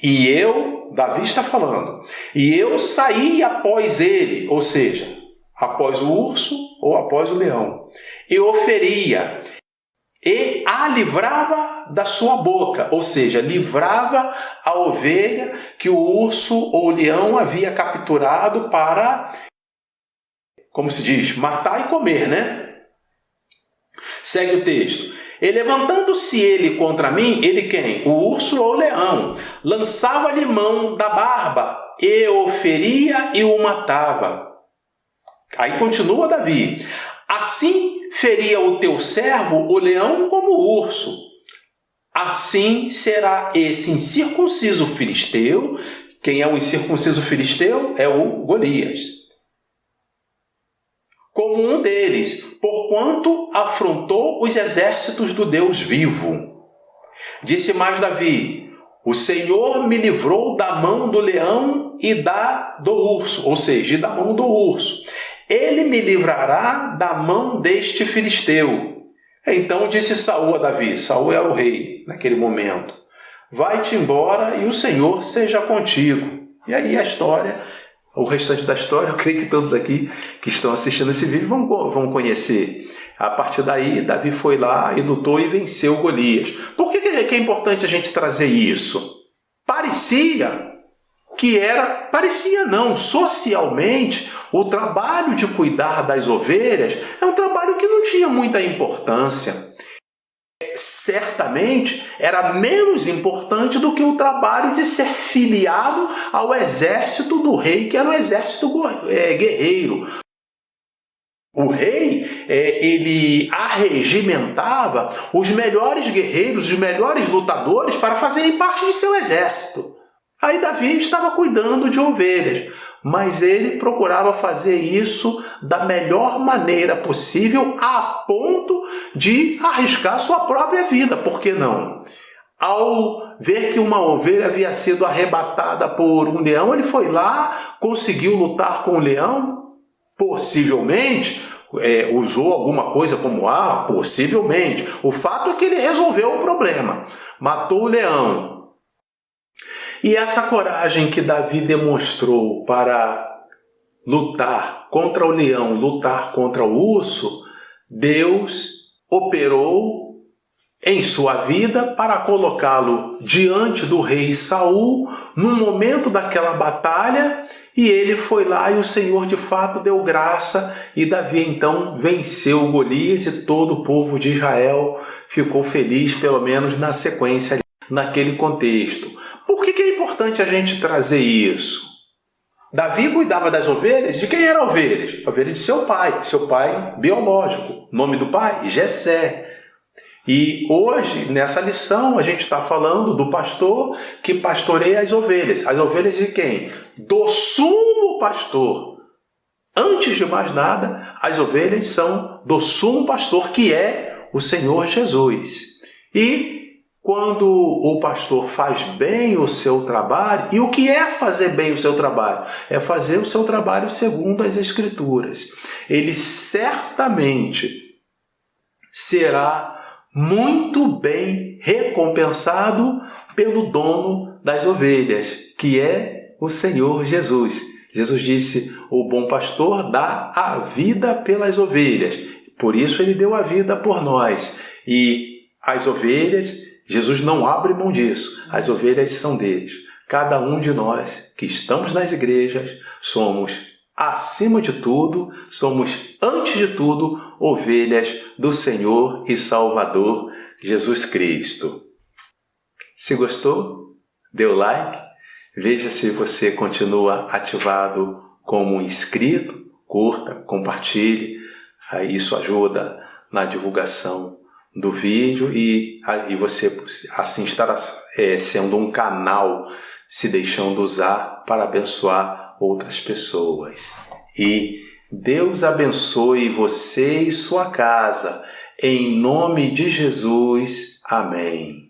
E eu, Davi está falando, e eu saí após ele, ou seja, após o urso ou após o leão, e oferia, e a livrava da sua boca, ou seja, livrava a ovelha que o urso ou o leão havia capturado para, como se diz, matar e comer, né? Segue o texto. E levantando-se ele contra mim, ele quem? O urso ou o leão. Lançava-lhe mão da barba, e o feria e o matava. Aí continua Davi: assim feria o teu servo o leão como o urso. Assim será esse incircunciso filisteu. Quem é o incircunciso filisteu? É o Golias. Como um deles, porquanto afrontou os exércitos do Deus vivo. Disse mais Davi: o Senhor me livrou da mão do leão e do urso, ou seja, da mão do urso. Ele me livrará da mão deste filisteu. Então disse Saul a Davi, Saul era o rei naquele momento: vai-te embora e o Senhor seja contigo. E aí a história, o restante da história, eu creio que todos aqui que estão assistindo esse vídeo vão conhecer. A partir daí, Davi foi lá e lutou e venceu Golias. Por que é importante a gente trazer isso? Socialmente, o trabalho de cuidar das ovelhas é um trabalho que não tinha muita importância. Certamente era menos importante do que o trabalho de ser filiado ao exército do rei, que era um exército guerreiro. O rei, ele arregimentava os melhores guerreiros, os melhores lutadores para fazerem parte de seu exército. Aí Davi estava cuidando de ovelhas, mas ele procurava fazer isso da melhor maneira possível, a ponto de arriscar sua própria vida. Por que não? Ao ver que uma ovelha havia sido arrebatada por um leão, ele foi lá, conseguiu lutar com o leão, possivelmente usou alguma coisa como arma, possivelmente. O fato é que ele resolveu o problema, matou o leão. E essa coragem que Davi demonstrou para lutar contra o leão, lutar contra o urso, Deus operou em sua vida para colocá-lo diante do rei Saul num momento daquela batalha, e ele foi lá e o Senhor de fato deu graça, e Davi então venceu Golias e todo o povo de Israel ficou feliz, pelo menos na sequência, naquele contexto. Por que é importante a gente trazer isso? Davi cuidava das ovelhas. De quem eram ovelhas? Ovelhas de seu pai biológico. Nome do pai? Jessé. E hoje, nessa lição, a gente está falando do pastor que pastoreia as ovelhas. As ovelhas de quem? Do sumo pastor. Antes de mais nada, as ovelhas são do sumo pastor, que é o Senhor Jesus. E quando o pastor faz bem o seu trabalho, e o que é fazer bem o seu trabalho? É fazer o seu trabalho segundo as Escrituras. Ele certamente será muito bem recompensado pelo dono das ovelhas, que é o Senhor Jesus. Jesus disse: o bom pastor dá a vida pelas ovelhas. Por isso ele deu a vida por nós. E as ovelhas, Jesus não abre mão disso. As ovelhas são deles. Cada um de nós que estamos nas igrejas somos, acima de tudo, somos, antes de tudo, ovelhas do Senhor e Salvador Jesus Cristo. Se gostou, dê o like. Veja se você continua ativado como inscrito. Curta, compartilhe. Isso ajuda na divulgação do vídeo e você assim estará sendo um canal, se deixando usar para abençoar outras pessoas. E Deus abençoe você e sua casa, em nome de Jesus. Amém.